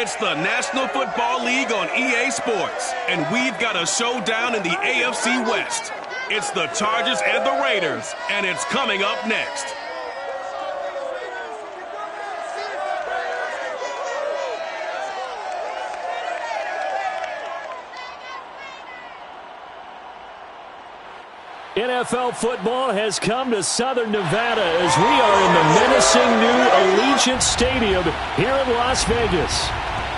It's the National Football League on EA Sports, and we've got a showdown in the AFC West. It's the Chargers and the Raiders, and it's coming up next. NFL football has come to Southern Nevada as we are in the menacing new Allegiant Stadium here in Las Vegas.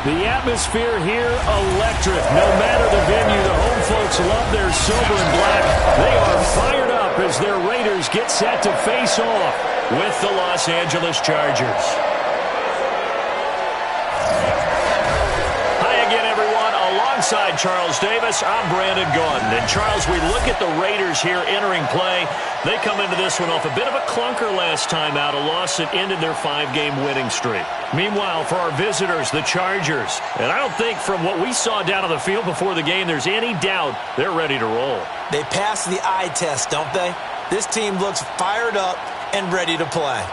The atmosphere here electric. No matter the venue, the home folks love their silver and black. They are fired up as their Raiders get set to face off with the Los Angeles Chargers. Alongside Charles Davis, I'm Brandon Gaudin. And Charles, we look at the Raiders here entering play. They come into this one off a bit of a clunker last time out, a loss that ended their 5-game winning streak. Meanwhile, for our visitors, the Chargers, and I don't think from what we saw down on the field before the game, there's any doubt they're ready to roll. They pass the eye test, don't they? This team looks fired up and ready to play.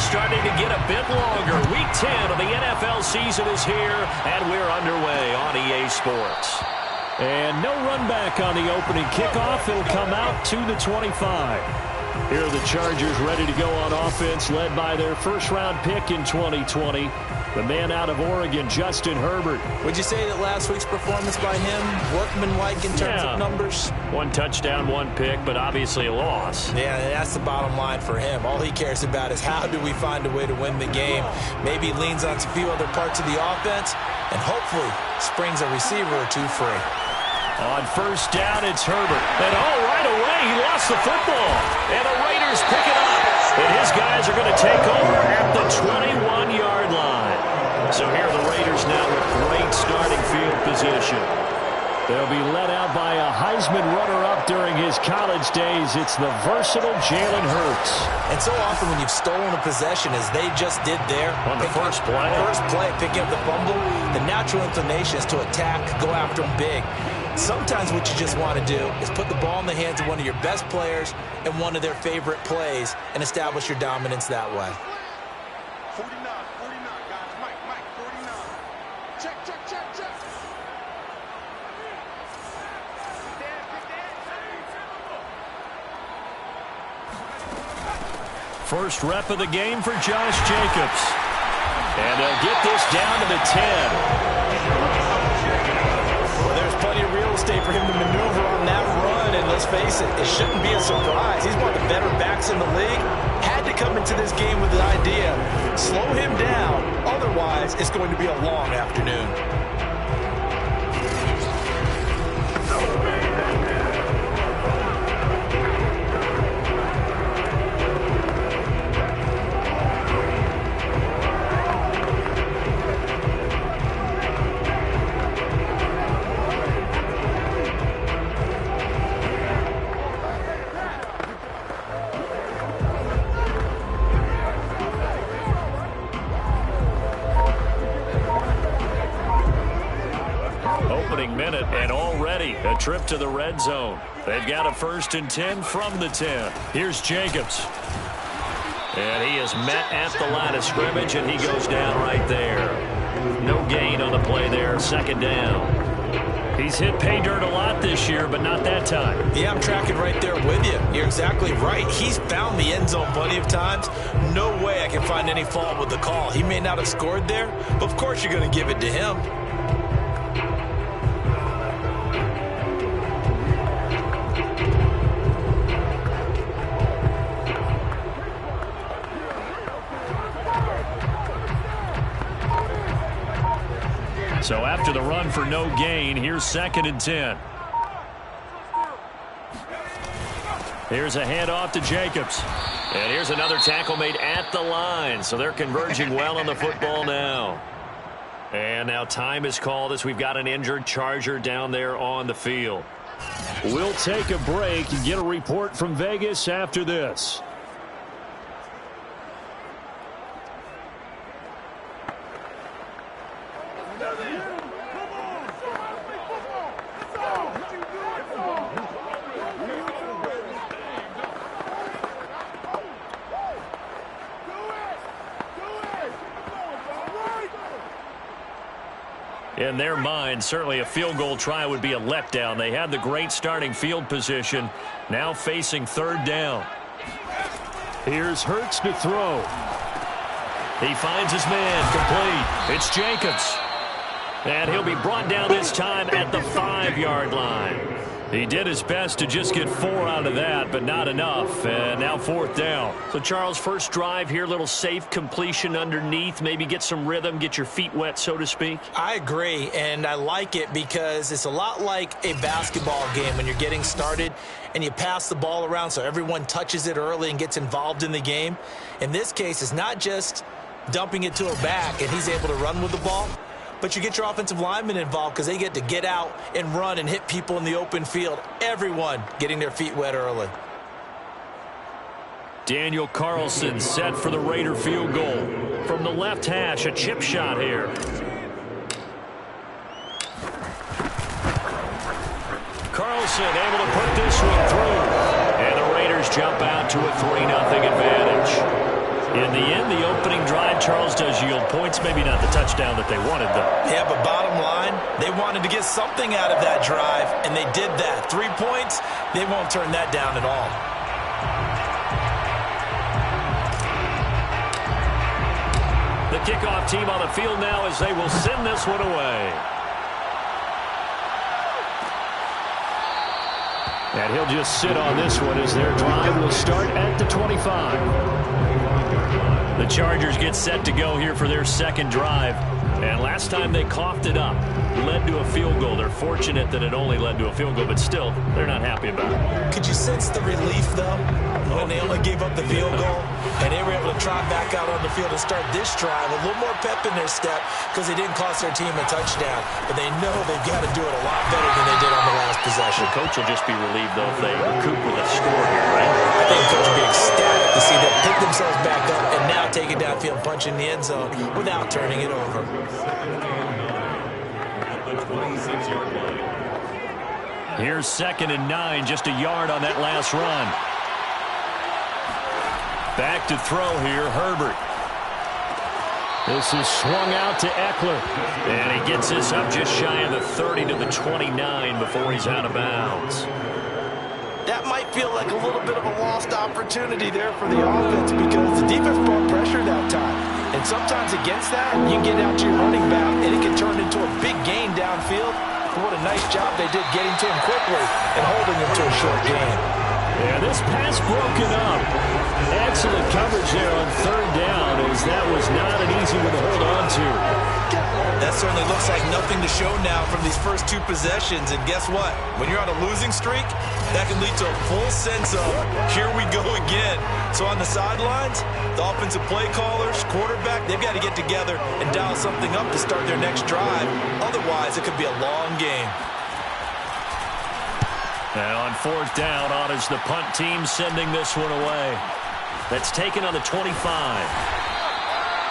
starting to get a bit longer. Week 10 of the NFL season is here, and we're underway on EA Sports. And no run back on the opening kickoff. It'll come out to the 25. Here are the Chargers ready to go on offense, led by their first-round pick in 2020, the man out of Oregon, Justin Herbert. Would you say that last week's performance by him, workmanlike in terms of numbers? 1 touchdown, 1 pick, but obviously a loss. Yeah, that's the bottom line for him. All he cares about is how do we find a way to win the game. Maybe leans on a few other parts of the offense, and hopefully springs a receiver or two free. On first down, it's Herbert. And right away, he lost the football. And the Raiders pick it up. And his guys are going to take over at the 21-yard line. So here are the Raiders now with great starting field position. They'll be led out by a Heisman runner-up during his college days. It's the versatile Jalen Hurts. And so often when you've stolen a possession, as they just did there, on the first play, picking up the fumble, the natural inclination is to attack, go after him big. Sometimes what you just want to do is put the ball in the hands of one of your best players in one of their favorite plays and establish your dominance that way. 49, guys. Mike, 49. Check. First rep of the game for Josh Jacobs. And they'll get this down to the 10. There's plenty of real estate for him to maneuver on that run, and let's face it, it shouldn't be a surprise. He's one of the better backs in the league. Had to come into this game with the idea, slow him down, otherwise it's going to be a long afternoon. Minute, and already a trip to the red zone. They've got a 1st and 10 from the 10. Here's Jacobs. And he is met at the line of scrimmage, and he goes down right there. No gain on the play there, 2nd down. He's hit pay dirt a lot this year, but not that time. Yeah, I'm tracking right there with you. You're exactly right. He's found the end zone plenty of times. No way I can find any fault with the call. He may not have scored there, but of course you're going to give it to him. So after the run for no gain, here's 2nd and 10. Here's a handoff to Jacobs. And here's another tackle made at the line. So they're converging well on the football now. And now time is called as we've got an injured Charger down there on the field. We'll take a break and get a report from Vegas after this. In their mind, certainly a field goal try would be a letdown. They had the great starting field position, now facing 3rd down. Here's Hurts to throw. He finds his man, complete. It's Jacobs. And he'll be brought down this time at the 5-yard line. He did his best to just get 4 out of that, but not enough. And now 4th down. So, Charles, first drive here, little safe completion underneath. Maybe get some rhythm, get your feet wet, so to speak. I agree, and I like it because it's a lot like a basketball game when you're getting started and you pass the ball around so everyone touches it early and gets involved in the game. In this case, it's not just dumping it to a back and he's able to run with the ball. But you get your offensive linemen involved because they get to get out and run and hit people in the open field. Everyone getting their feet wet early. Daniel Carlson set for the Raider field goal. From the left hash, a chip shot here. Carlson able to put this one through. And the Raiders jump out to a 3-0 advantage. In the end, the opening drive, Charles, does yield points. Maybe not the touchdown that they wanted, though. Yeah, but bottom line, they wanted to get something out of that drive, and they did that. 3 points, they won't turn that down at all. The kickoff team on the field now as they will send this one away. And he'll just sit on this one as their drive will start at the 25. The Chargers get set to go here for their second drive. And last time they coughed it up, led to a field goal. They're fortunate that it only led to a field goal, but still, they're not happy about it. Could you sense the relief, though, when they only gave up the field goal? And they were able to trot back out on the field and start this drive. A little more pep in their step because they didn't cost their team a touchdown. But they know they've got to do it a lot better than they did on the last possession. The coach will just be relieved, though, if they recoup with a score here, right? I think the coach will be ecstatic to see them pick themselves back up and now take it downfield and punch in the end zone without turning it over. Here's 2nd and 9, just a yard on that last run. Back to throw here, Herbert. This is swung out to Eckler. And he gets this up just shy of the 30 to the 29 before he's out of bounds. That might feel like a little bit of a lost opportunity there for the offense because the defense brought pressure that time. And sometimes against that, you can get out to your running back, and it can turn into a big gain downfield. But what a nice job they did getting to him quickly and holding him to a short gain. Yeah, this pass broken up. Excellent coverage there on 3rd down, as that was not an easy one to hold on to. That certainly looks like nothing to show now from these first 2 possessions. And guess what? When you're on a losing streak, that can lead to a full sense of, here we go again. So on the sidelines, the offensive play callers, quarterback, they've got to get together and dial something up to start their next drive. Otherwise, it could be a long game. Now on 4th down, on is the punt team sending this one away. That's taken on the 25.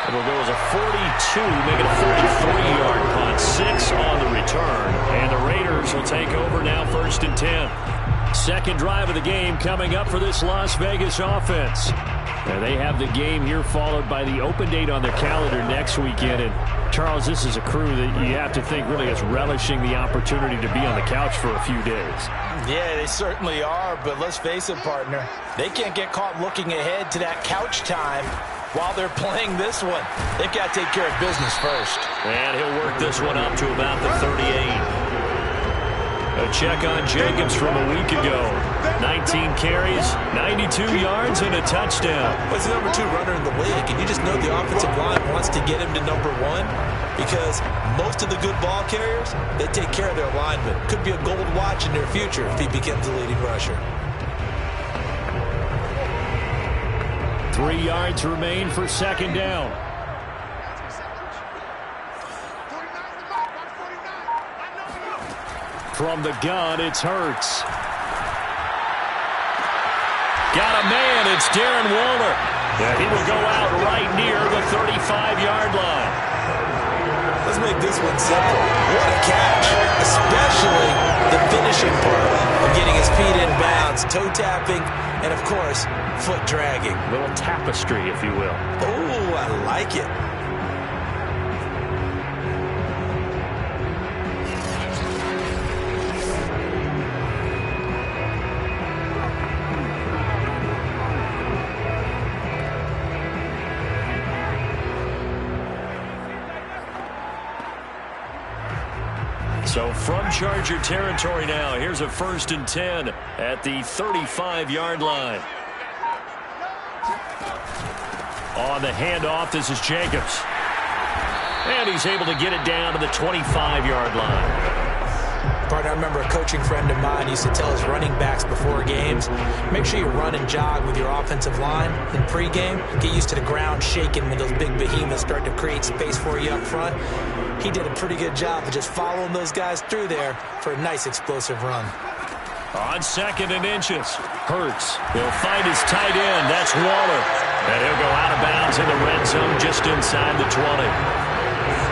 It'll go as a 42, make it a 43-yard punt. 6 on the return. And the Raiders will take over now, 1st and 10. Second drive of the game coming up for this Las Vegas offense. Now they have the game here followed by the open date on their calendar next weekend. And Charles, this is a crew that you have to think really is relishing the opportunity to be on the couch for a few days. Yeah, they certainly are, but let's face it, partner. They can't get caught looking ahead to that couch time while they're playing this one. They've got to take care of business first. And he'll work this one up to about the 38. A check on Jacobs from a week ago. 19 carries, 92 yards, and a touchdown. Well, he's the number 2 runner in the league, and you just know the offensive line wants to get him to number 1 because most of the good ball carriers, they take care of their linemen. Could be a gold watch in their future if he becomes the leading rusher. 3 yards remain for 2nd down. From the gun, it's Hurts. Got a man, it's Darren Waller. Yeah, he will go out right near the 35-yard line. Let's make this one simple. What a catch, especially the finishing part of getting his feet in bounds, toe tapping, and, of course, foot dragging. A little tapestry, if you will. Oh, I like it. So from Charger territory now, here's a 1st and 10 at the 35-yard line. On the handoff, this is Jacobs. And he's able to get it down to the 25-yard line. Partner, I remember a coaching friend of mine used to tell his running backs before games, make sure you run and jog with your offensive line in pregame. Get used to the ground shaking when those big behemoths start to create space for you up front. He did a pretty good job of just following those guys through there for a nice explosive run. On 2nd and inches, Hurts. He'll find his tight end. That's Waller. And he'll go out of bounds in the red zone just inside the 20.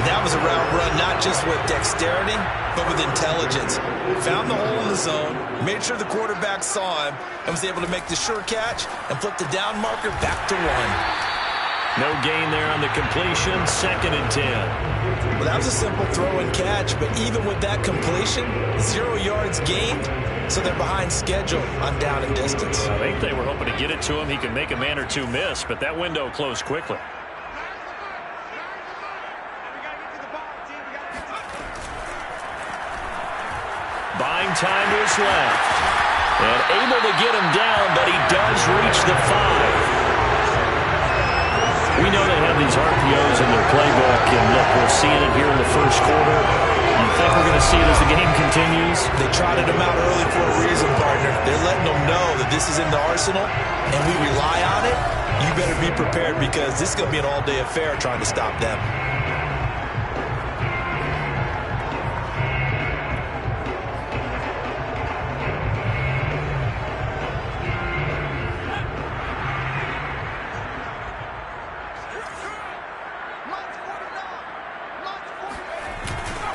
That was a route run not just with dexterity, but with intelligence. Found the hole in the zone, made sure the quarterback saw him, and was able to make the sure catch and flip the down marker back to 1. No gain there on the completion. 2nd and 10. Well, that was a simple throw and catch, but even with that completion, 0 yards gained, so they're behind schedule on down and distance. I think they were hoping to get it to him. He could make a man or two miss, but that window closed quickly. Buying time to his left. And able to get him down, but he does reach the 5. We know they have these RPOs in their playbook, and look, we're seeing it here in the first quarter. You think we're going to see it as the game continues? They trotted him out early for a reason, partner. They're letting them know that this is in the arsenal, and we rely on it. You better be prepared because this is going to be an all-day affair trying to stop them.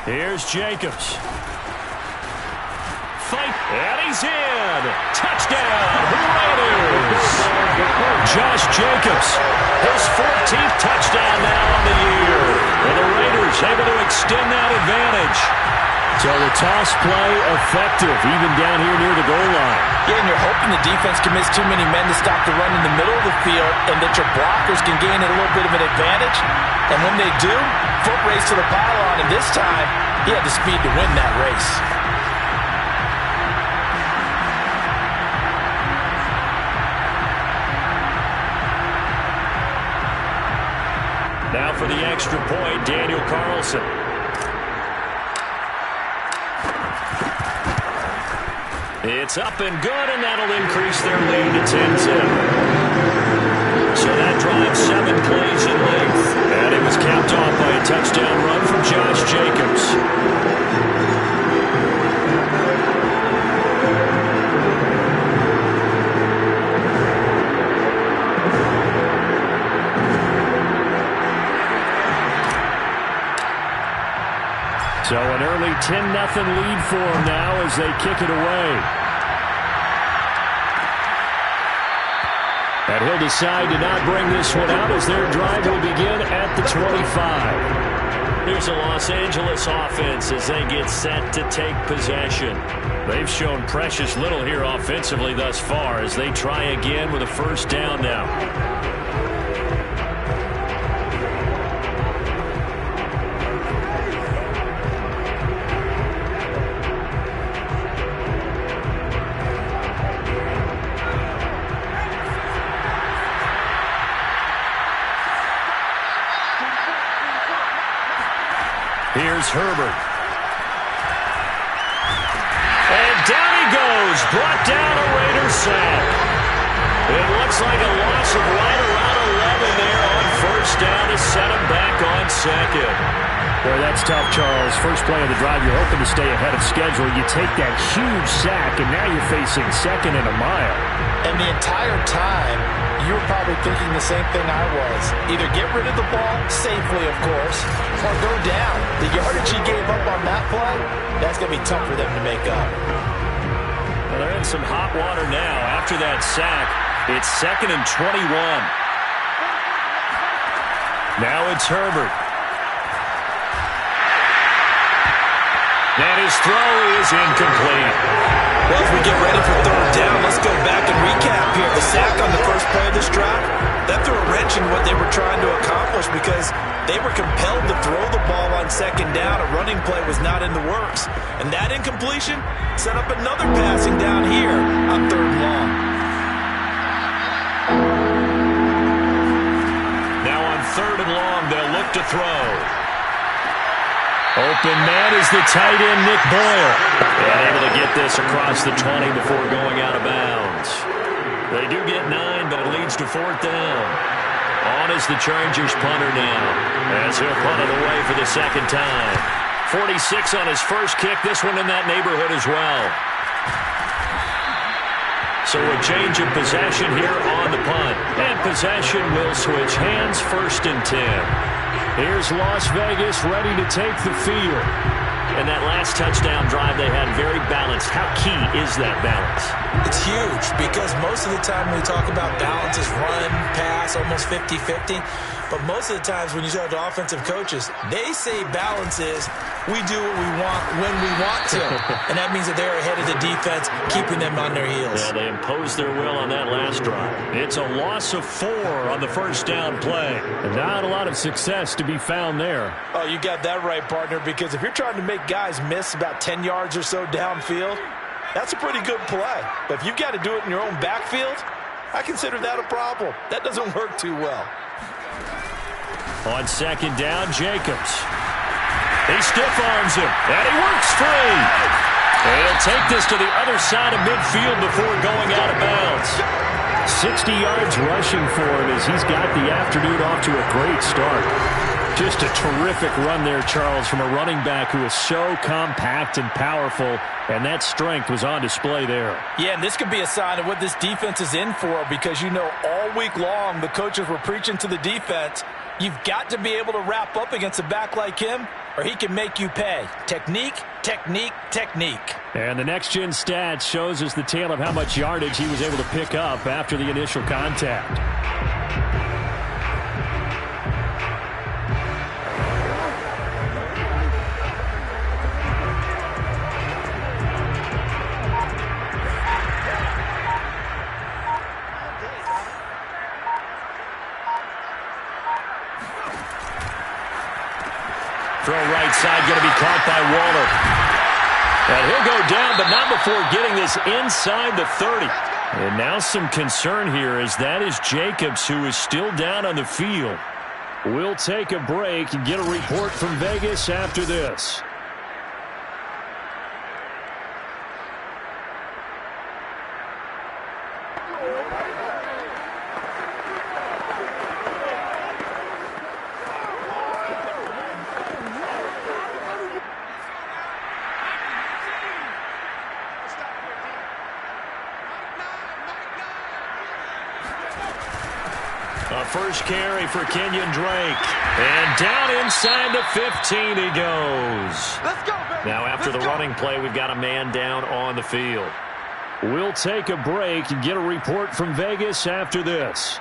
Here's Jacobs. Fight, and he's in. Touchdown, Raiders. Josh Jacobs, his 14th touchdown now on the year. And the Raiders able to extend that advantage. So the toss play effective, even down here near the goal line. Yeah, and you're hoping the defense can miss too many men to stop the run in the middle of the field and that your blockers can gain a little bit of an advantage. And when they do, foot race to the pylon, and this time, he had the speed to win that race. Now for the extra point, Daniel Carlson. It's up and good, and that'll increase their lead to 10-10. So that drive 7 plays in length, and it was capped off by a touchdown run from Josh Jacobs. So an early 10-0 lead for them now as they kick it away. And he'll decide to not bring this one out as their drive will begin at the 25. Here's a Los Angeles offense as they get set to take possession. They've shown precious little here offensively thus far as they try again with a first down now. Here's Herbert. And down he goes. Brought down a Raiders sack. It looks like a loss of right around 11 there on first down to set him back on second. Boy, that's tough, Charles. First play of the drive, you're hoping to stay ahead of schedule. You take that huge sack, and now you're facing 2nd and a mile. And the entire time, you were probably thinking the same thing I was. Either get rid of the ball, safely of course, or go down. The yardage he gave up on that play, that's going to be tough for them to make up. Well, they're in some hot water now. After that sack, it's 2nd and 21. Now it's Herbert. And his throw is incomplete. Well, as we get ready for third down, let's go back and recap here. The sack on the first play of this drive, that threw a wrench in what they were trying to accomplish because they were compelled to throw the ball on second down. A running play was not in the works. And that incompletion set up another passing down here on 3rd and long. Now on 3rd and long, they'll look to throw. Open man is the tight end, Nick Boyle. And able to get this across the 20 before going out of bounds. They do get 9, but it leads to 4th down. On is the Chargers punter now, as he'll punt it away for the 2nd time. 46 on his first kick, this one in that neighborhood as well. So a change of possession here on the punt. And possession will switch hands, 1st and 10. Here's Las Vegas ready to take the field. And that last touchdown drive they had, very balanced. How key is that balance? It's huge because most of the time when we talk about balance is run, pass, almost 50-50. But most of the times when you talk to offensive coaches, they say balance is we do what we want when we want to. And that means that they're ahead of the defense, keeping them on their heels. Yeah, they imposed their will on that last drive. It's a loss of 4 on the first down play. And not a lot of success to be found there. Oh, you got that right, partner, because if you're trying to make guys miss about 10 yards or so downfield, that's a pretty good play. But if you've got to do it in your own backfield, I consider that a problem. That doesn't work too well. On second down, Jacobs. He stiff-arms him, and he works free. And he'll take this to the other side of midfield before going out of bounds. 60 yards rushing for him as he's got the afternoon off to a great start. Just a terrific run there, Charles, from a running back who is so compact and powerful, and that strength was on display there. Yeah, and this could be a sign of what this defense is in for because, you know, all week long the coaches were preaching to the defense, you've got to be able to wrap up against a back like him or he can make you pay. Technique, technique, technique. And the next-gen stats shows us the tale of how much yardage he was able to pick up after the initial contact. Throw right side, going to be caught by Waller. And he'll go down, but not before getting this inside the 30. And now some concern here as that is Jacobs, who is still down on the field. We'll take a break and get a report from Vegas after this. A first carry for Kenyon Drake. And down inside the 15 he goes. Let's go, baby. Now after the running play, we've got a man down on the field. We'll take a break and get a report from Vegas after this.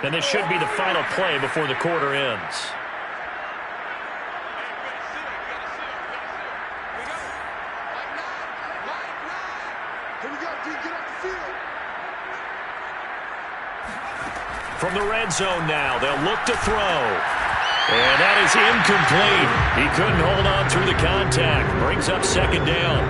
And this should be the final play before the quarter ends. From the red zone now, they'll look to throw. And that is incomplete. He couldn't hold on through the contact. Brings up second down.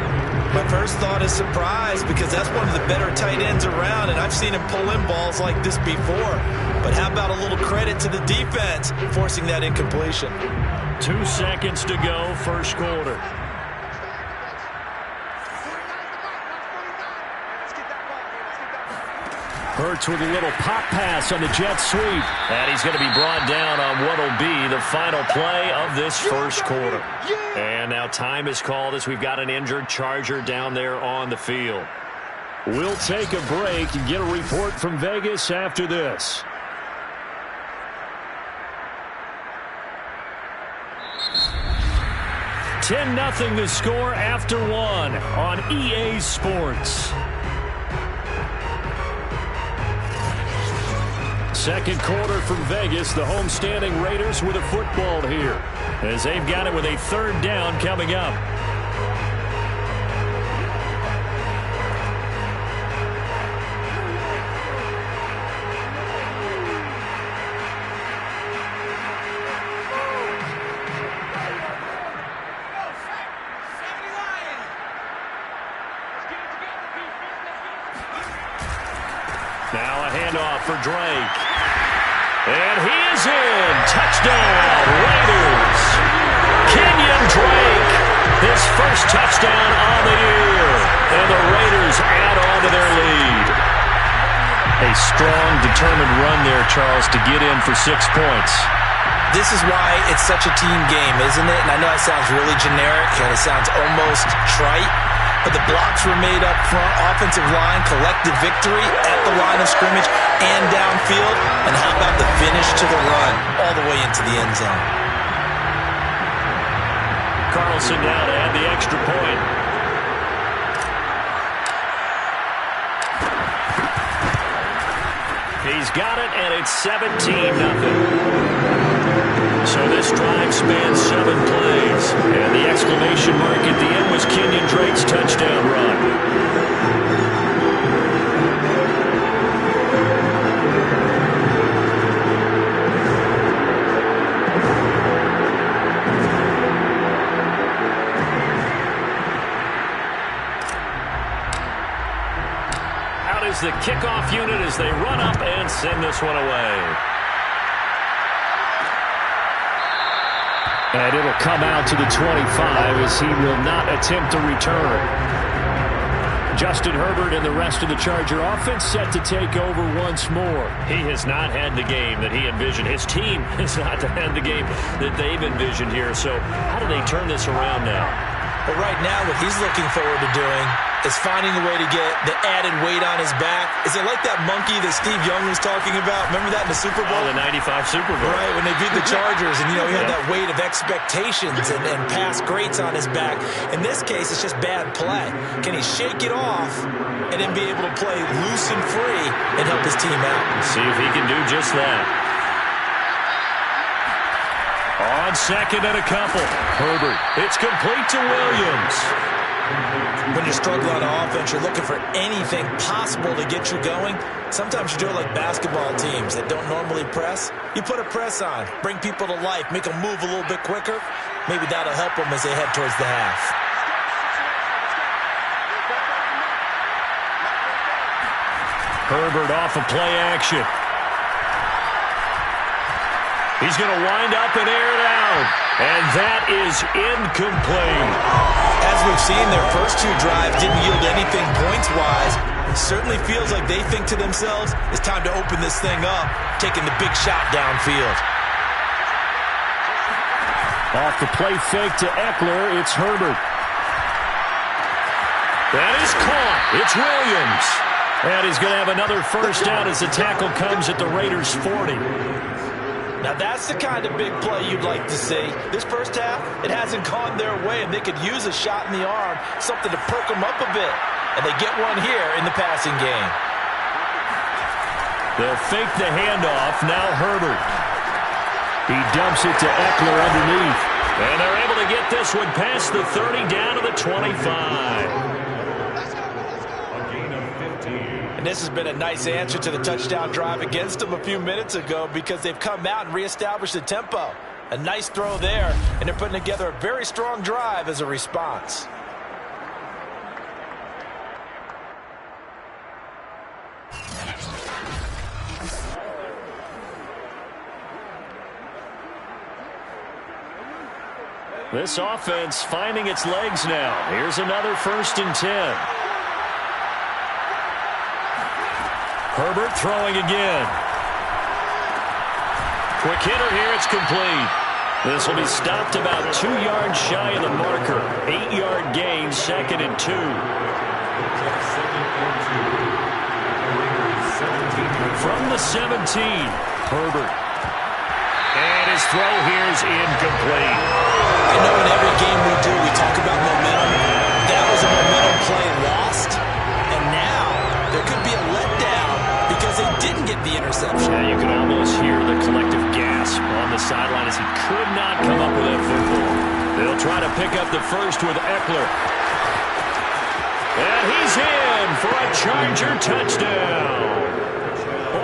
My first thought is surprise because that's one of the better tight ends around, and I've seen him pull in balls like this before. But how about a little credit to the defense forcing that incompletion? 2 seconds to go, first quarter. Hurts with a little pop pass on the jet sweep. And he's going to be brought down on what will be the final play of this first quarter. And now time is called as we've got an injured Charger down there on the field. We'll take a break and get a report from Vegas after this. $10-0 the score after one on EA Sports. Second quarter from Vegas, the homestanding Raiders with a football here as they've got it with a third down coming up. Now a handoff for Drake. And he is in. Touchdown, Raiders. Kenyon Drake, his first touchdown on the year. And the Raiders add on to their lead. A strong, determined run there, Charles, to get in for 6 points. This is why it's such a team game, isn't it? And I know it sounds really generic and it sounds almost trite. But the blocks were made up front, offensive line, collected victory at the line of scrimmage and downfield. And how about the finish to the run all the way into the end zone? Carlson now to add the extra point. He's got it, and it's 17-0. So this drive spans 7 plays. And the exclamation mark at the end was Kenyon Drake's touchdown run. Out is the kickoff unit as they run up and send this one away. And it'll come out to the 25 as he will not attempt to return. Justin Herbert and the rest of the Charger offense set to take over once more. He has not had the game that he envisioned. His team has not had the game that they've envisioned here. So how do they turn this around now? But right now what he's looking forward to doing is finding a way to get the added weight on his back. Is it like that monkey that Steve Young was talking about? Remember that in the Super Bowl? Oh, the 95 Super Bowl. Right, when they beat the Chargers, and, he had that weight of expectations and past greats on his back. In this case, it's just bad play. Can he shake it off and then be able to play loose and free and help his team out? See if he can do just that. On second and a couple. Herbert. It's complete to Williams. When you're struggling on offense, you're looking for anything possible to get you going. Sometimes you do it like basketball teams that don't normally press. You put a press on, bring people to life, make them move a little bit quicker. Maybe that'll help them as they head towards the half. Herbert off of play action. He's going to wind up and air it out. And that is incomplete. As we've seen, their first 2 drives didn't yield anything points-wise. It certainly feels like they think to themselves, it's time to open this thing up, taking the big shot downfield. Off the play fake to Eckler, it's Herbert. That is caught. It's Williams. And he's going to have another first down as the tackle comes at the Raiders' 40. Now that's the kind of big play you'd like to see. This first half, it hasn't gone their way, and they could use a shot in the arm, something to perk them up a bit. And they get one here in the passing game. They'll fake the handoff. Now Herbert. He dumps it to Eckler underneath. And they're able to get this one past the 30 down to the 25. And this has been a nice answer to the touchdown drive against them a few minutes ago because they've come out and reestablished the tempo. A nice throw there, and they're putting together a very strong drive as a response. This offense finding its legs now. Here's another 1st and 10. Herbert throwing again. Quick hitter here. It's complete. This will be stopped about 2 yards shy of the marker. 8-yard gain, 2nd and 2. From the 17, Herbert. And his throw here is incomplete. I know in every game we do, we talk about momentum. That was a momentum play lost. And now there could be a letdown because they didn't get the interception. Yeah, you can almost hear the collective gasp on the sideline as he could not come up with that football. They'll try to pick up the first with Eckler. And he's in for a Charger touchdown.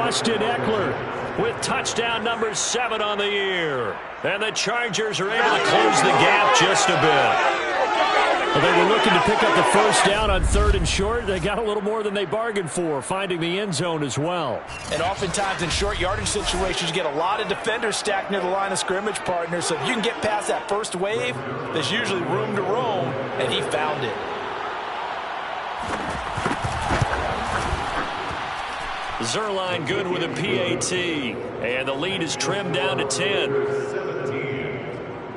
Austin Eckler with touchdown number 7 on the year. And the Chargers are able to close the gap just a bit. Well, they were looking to pick up the first down on 3rd and short. They got a little more than they bargained for, finding the end zone as well. And oftentimes in short yardage situations, you get a lot of defenders stacked near the line of scrimmage, partners. So if you can get past that first wave, there's usually room to roam, and he found it. Zerline good with a PAT, and the lead is trimmed down to 10.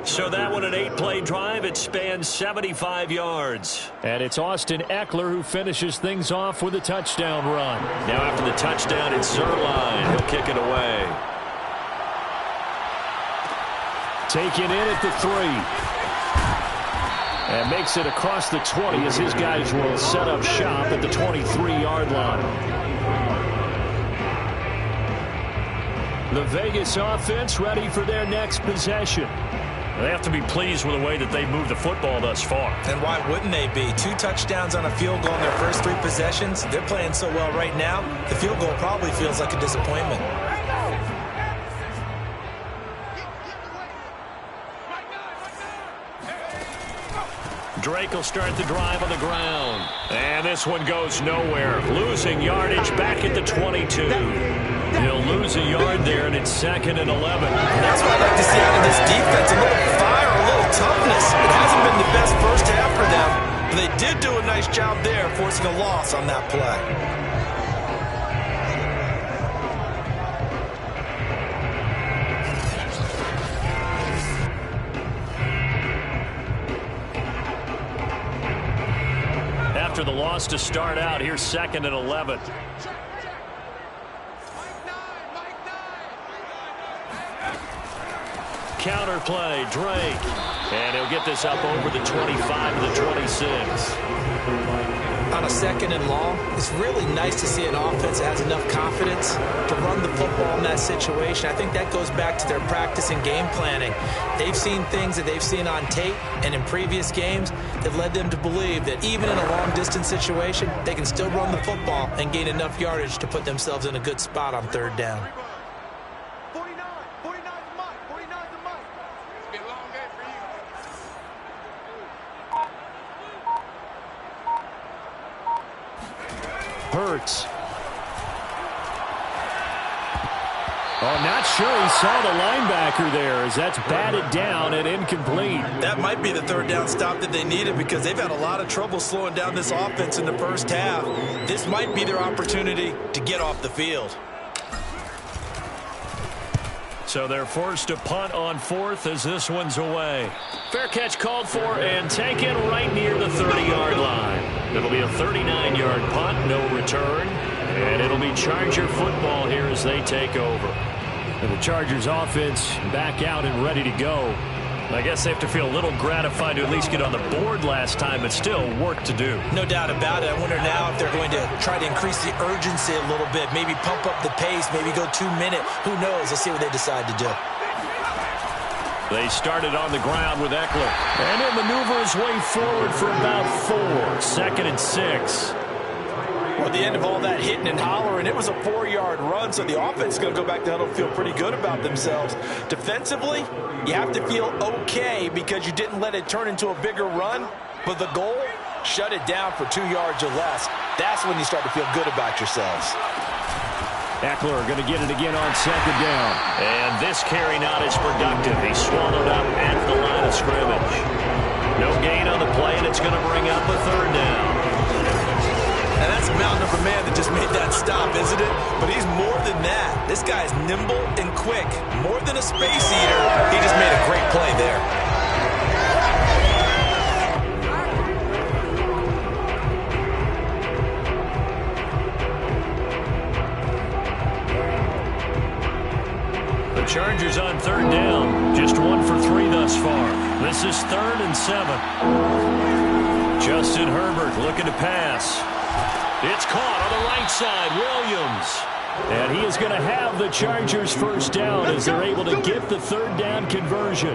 So that one, an 8-play drive. It spans 75 yards. And it's Austin Eckler who finishes things off with a touchdown run. Now after the touchdown, it's Zerline. He'll kick it away. Taken in at the 3. And makes it across the 20 as his guys will set up shop at the 23-yard line. The Vegas offense ready for their next possession. They have to be pleased with the way that they moved the football thus far. And why wouldn't they be? 2 touchdowns on a field goal in their first 3 possessions. They're playing so well right now, the field goal probably feels like a disappointment. Drake will start the drive on the ground. And this one goes nowhere. Losing yardage back at the 22. He'll lose a yard there, and it's 2nd and 11. And that's what I like to see out of this defense. A little fire, a little toughness. It hasn't been the best first half for them, but they did do a nice job there, forcing a loss on that play. After the loss to start out, here's 2nd and 11. Counter play, Drake. And he'll get this up over the 25 to the 26. On a 2nd and long, it's really nice to see an offense that has enough confidence to run the football in that situation. I think that goes back to their practice and game planning. They've seen things that they've seen on tape and in previous games that led them to believe that even in a long-distance situation, they can still run the football and gain enough yardage to put themselves in a good spot on 3rd down. Hurts. Oh, not sure he saw the linebacker there as that's batted down and incomplete. That might be the 3rd down stop that they needed because they've had a lot of trouble slowing down this offense in the first half. This might be their opportunity to get off the field. So they're forced to punt on 4th as this one's away. Fair catch called for and taken right near the 30-yard line. It'll be a 39-yard punt, no return. And it'll be Charger football here as they take over. And the Chargers offense back out and ready to go. I guess they have to feel a little gratified to at least get on the board last time, but still work to do. No doubt about it. I wonder now if they're going to try to increase the urgency a little bit, maybe pump up the pace, maybe go 2-minute. Who knows? Let's see what they decide to do. They started on the ground with Eckler. And he'll maneuver his way forward for about 4. 2nd and 6. Well, at the end of all that hitting and hollering, it was a 4-yard run, so the offense is going to go back to huddle and feel pretty good about themselves. Defensively, you have to feel okay because you didn't let it turn into a bigger run, but the goal, shut it down for 2 yards or less. That's when you start to feel good about yourselves. Eckler going to get it again on 2nd down. And this carry not as productive. He's swallowed up at the line of scrimmage. No gain on the play, and it's going to bring up a 3rd down. And that's a mountain of a man that just made that stop, isn't it? But he's more than that. This guy is nimble and quick. More than a space eater. He just made a great play there. The Chargers on 3rd down. Just 1 for 3 thus far. This is 3rd and 7. Justin Herbert looking to pass. It's caught on the right side. Williams. And he is going to have the Chargers first down as they're able to get the 3rd down conversion.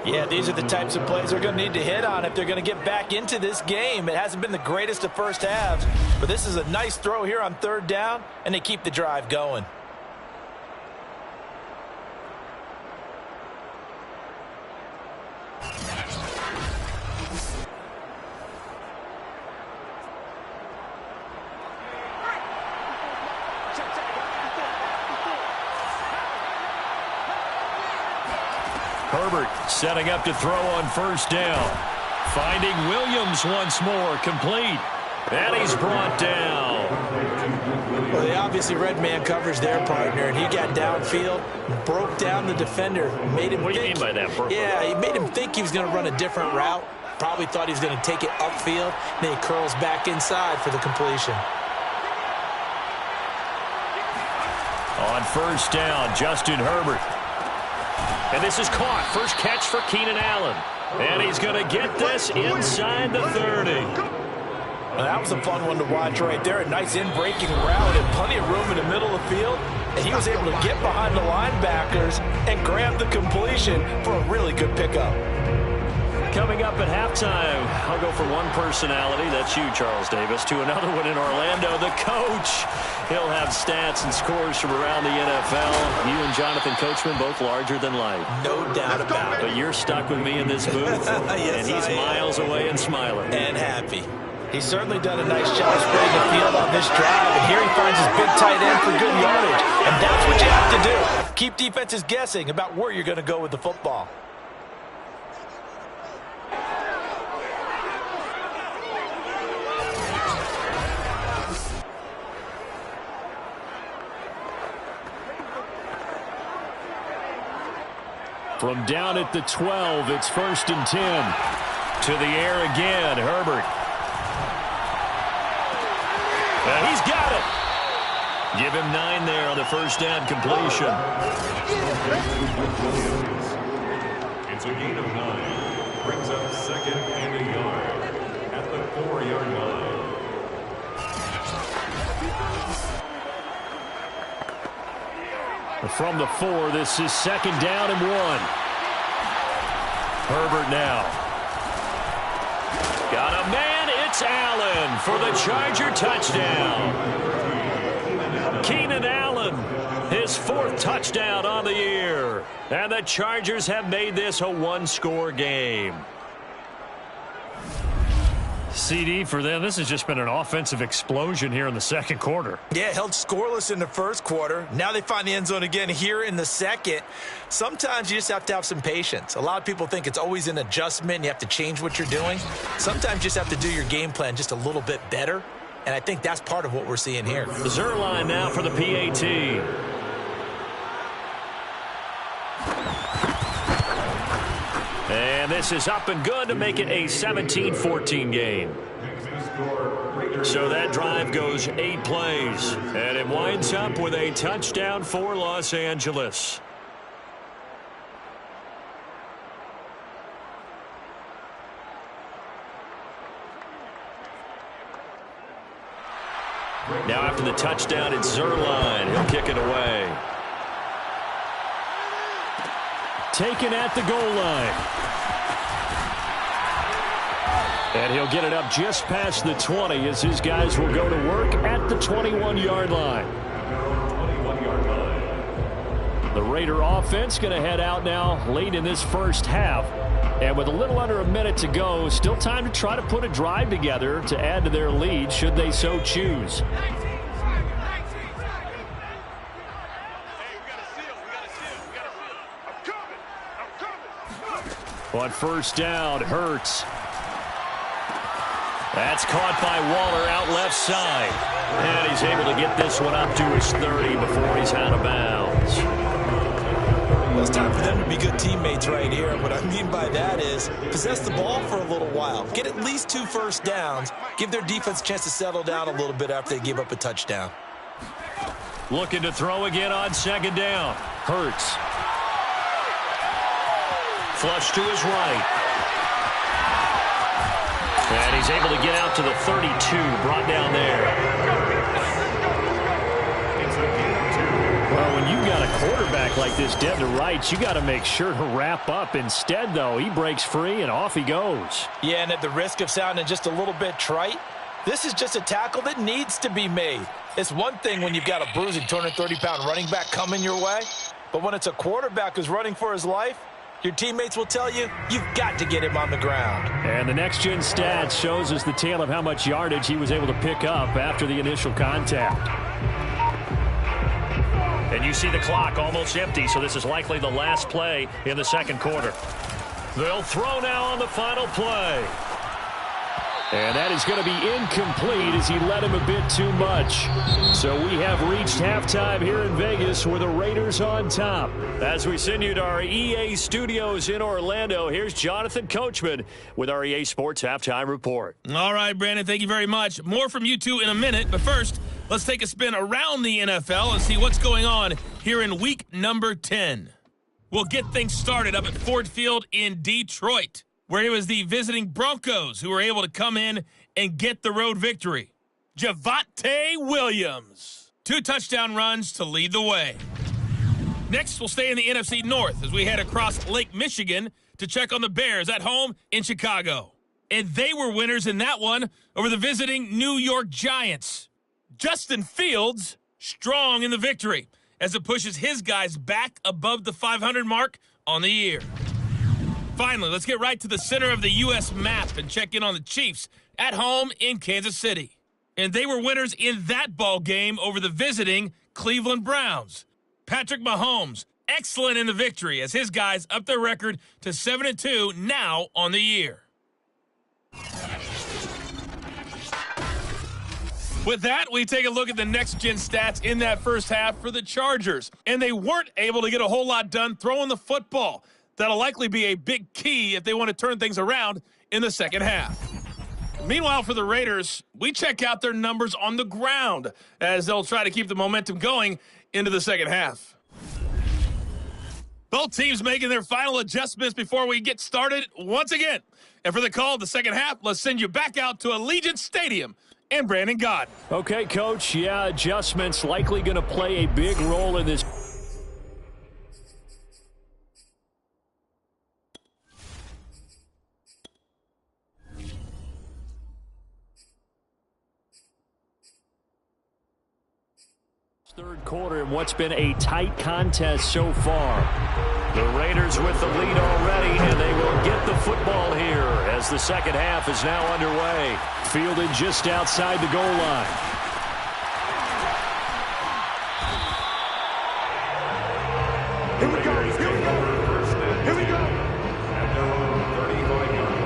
Yeah, these are the types of plays they're going to need to hit on if they're going to get back into this game. It hasn't been the greatest of first halves, but this is a nice throw here on 3rd down, and they keep the drive going. Herbert setting up to throw on 1st down. Finding Williams once more, complete. And he's brought down. Well, they obviously read man coverage there, partner, and he got downfield, broke down the defender, made him What do you mean by that? Yeah, he made him think he was going to run a different route. Probably thought he was going to take it upfield. Then he curls back inside for the completion. On 1st down, Justin Herbert. And this is caught. First catch for Keenan Allen. And he's going to get this inside the 30. Well, that was a fun one to watch right there. A nice in-breaking route and plenty of room in the middle of the field. And he was able to get behind the linebackers and grab the completion for a really good pickup. Coming up at halftime, I'll go from one personality, that's you, Charles Davis, to another one in Orlando, the coach. He'll have stats and scores from around the NFL. You and Jonathan Coachman, both larger than life. No doubt about it. But you're stuck with me in this booth, yes, and he's miles away and smiling. And happy. He's certainly done a nice job spreading the field on this drive, and here he finds his big tight end for good yardage. And that's what you have to do. Keep defenses guessing about where you're going to go with the football. From down at the 12, it's 1st and 10. To the air again, Herbert. And he's got it. Give him 9 there on the 1st down completion. It's a gain of 9. Brings up 2nd and a yard at the 4-yard line. From the 4, this is 2nd down and 1. Herbert now. Got a man, it's Allen for the Charger touchdown. Keenan Allen, his 4th touchdown on the year. And the Chargers have made this a 1-score game. CD for them, this has just been an offensive explosion here in the 2nd quarter. Yeah, held scoreless in the 1st quarter. Now they find the end zone again here in the 2nd. Sometimes you just have to have some patience. A lot of people think it's always an adjustment. You have to change what you're doing. Sometimes you just have to do your game plan just a little bit better. And I think that's part of what we're seeing here. Zerline now for the PAT. And this is up and good to make it a 17-14 game. So that drive goes 8 plays. And it winds up with a touchdown for Los Angeles. Now after the touchdown, it's Zerline. He'll kick it away. Taken at the goal line. And he'll get it up just past the 20 as his guys will go to work at the 21-yard line. The Raider offense going to head out now late in this first half. And with a little under a minute to go, still time to try to put a drive together to add to their lead should they so choose. On first down, Hurts. That's caught by Waller out left side. And he's able to get this one up to his 30 before he's out of bounds. Well, it's time for them to be good teammates right here. And what I mean by that is possess the ball for a little while. Get at least 2 first downs. Give their defense a chance to settle down a little bit after they give up a touchdown. Looking to throw again on second down. Hurts. Flush to his right. And he's able to get out to the 32, brought down there. Well, when you've got a quarterback like this dead to rights, you got to make sure to wrap up. Instead, though, he breaks free and off he goes. Yeah, and at the risk of sounding just a little bit trite, this is just a tackle that needs to be made. It's one thing when you've got a bruising 230-pound running back coming your way, but when it's a quarterback who's running for his life, your teammates will tell you, you've got to get him on the ground. And the next-gen stats shows us the tale of how much yardage he was able to pick up after the initial contact. And you see the clock almost empty, so this is likely the last play in the second quarter. They'll throw now on the final play. And that is going to be incomplete as he led him a bit too much. So we have reached halftime here in Vegas with the Raiders on top. As we send you to our EA studios in Orlando, here's Jonathan Coachman with our EA Sports Halftime Report. All right, Brandon, thank you very much. More from you two in a minute, but first, let's take a spin around the NFL and see what's going on here in week number 10. We'll get things started up at Ford Field in Detroit, where it was the visiting Broncos who were able to come in and get the road victory. Javonte Williams, 2 touchdown runs to lead the way. Next, we'll stay in the NFC North as we head across Lake Michigan to check on the Bears at home in Chicago. And they were winners in that one over the visiting New York Giants. Justin Fields, strong in the victory as it pushes his guys back above the 500 mark on the year. Finally, let's get right to the center of the U.S. map and check in on the Chiefs at home in Kansas City. And they were winners in that ball game over the visiting Cleveland Browns. Patrick Mahomes, excellent in the victory as his guys up their record to 7-2 now on the year. With that, we take a look at the next-gen stats in that first half for the Chargers. And they weren't able to get a whole lot done throwing the football. That'll likely be a big key if they want to turn things around in the second half. Meanwhile, for the Raiders, we check out their numbers on the ground as they'll try to keep the momentum going into the second half. Both teams making their final adjustments before we get started once again. And for the call of the second half, let's send you back out to Allegiant Stadium and Brandon Gott. Okay, Coach. Yeah, adjustments likely going to play a big role in this. Third quarter in what's been a tight contest so far. The Raiders with the lead already, and they will get the football here as the second half is now underway. Fielded just outside the goal line. Here we go. Here we go. Here we go. At their own 35-yard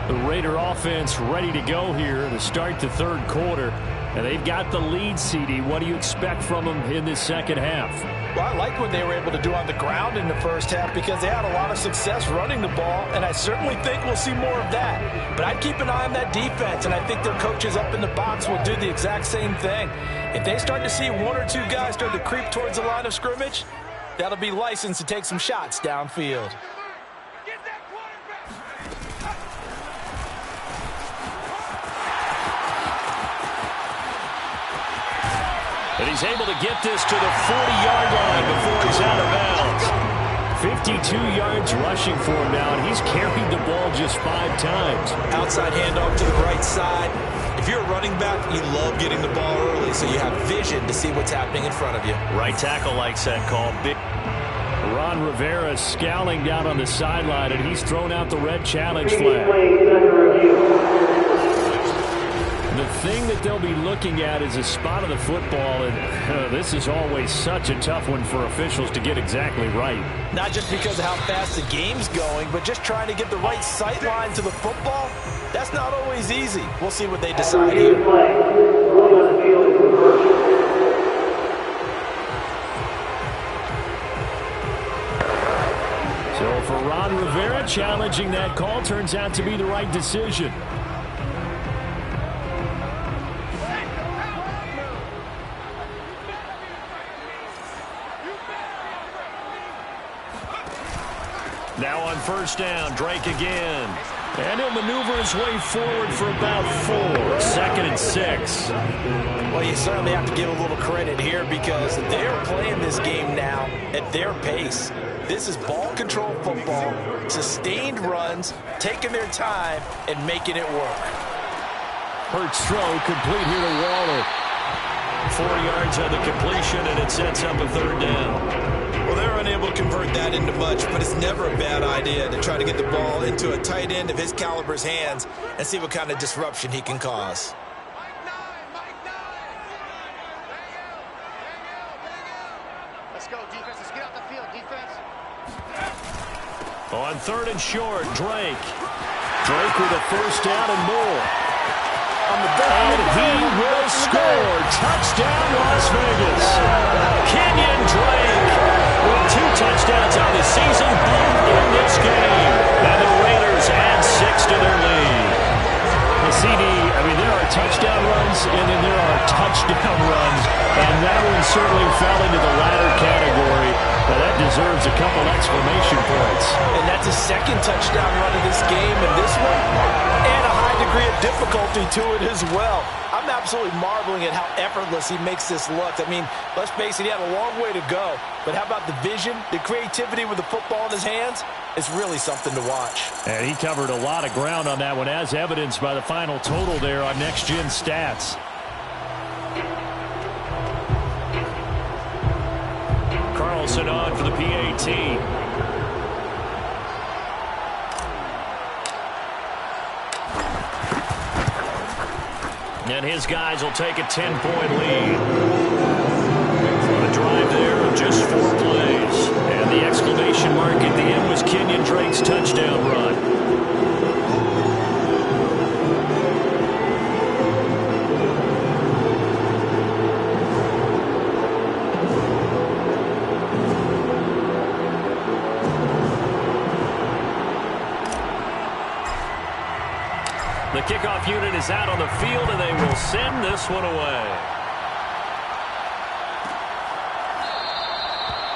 line. The Raider offense ready to go here to start the third quarter. And they've got the lead, CD. What do you expect from them in this second half? Well, I like what they were able to do on the ground in the first half because they had a lot of success running the ball, and I certainly think we'll see more of that. But I'd keep an eye on that defense, and I think their coaches up in the box will do the exact same thing. If they start to see 1 or 2 guys start to creep towards the line of scrimmage, that'll be licensed to take some shots downfield. And he's able to get this to the 40-yard line before he's out of bounds. 52 yards rushing for him now, and he's carried the ball just 5 times. Outside handoff to the right side. If you're a running back, you love getting the ball early so you have vision to see what's happening in front of you. Right tackle likes that call. Big. Ron Rivera scowling down on the sideline, and he's thrown out the red challenge flag. The thing that they'll be looking at is a spot of the football, and this is always such a tough one for officials to get exactly right. Not just because of how fast the game's going, but just trying to get the right sight line to the football. That's not always easy. We'll see what they decide here. So for Ron Rivera, challenging that call turns out to be the right decision. Now on first down, Drake again. And he'll maneuver his way forward for about 4. 2nd and 6. Well, you certainly have to give a little credit here because they're playing this game now at their pace. This is ball control football, sustained runs, taking their time, and making it work. Hurts throw complete here to Waller. 4 yards on the completion, and it sets up a 3rd down. Well, they're unable to convert that into much, but it's never a bad idea to try to get the ball into a tight end of his caliber's hands and see what kind of disruption he can cause. Let's go, defense. Let's get out the field, defense. On 3rd and short, Drake. Drake with a first down and more. And he will score. Touchdown, Las Vegas. Kenyon Drake with 2 touchdowns on the season, both in this game. And the Raiders add 6 to their lead. The CD, I mean, there are touchdown runs, and then there are touchdown runs. And that one certainly fell into the latter category. But that deserves a couple exclamation points. And that's a 2nd touchdown run of this game, and this one, and a high degree of difficulty to it as well. I'm absolutely marveling at how effortless he makes this look. I mean, let's face it, he had a long way to go. But how about the vision, the creativity with the football in his hands? It's really something to watch. And he covered a lot of ground on that one, as evidenced by the final total there on Next Gen Stats. Carlson on for the PAT. And his guys will take a 10-point lead. On a drive there of just 4 plays. And the exclamation mark at the end was Kenyon Drake's touchdown run. The kickoff unit is out on the field, and they will send this one away.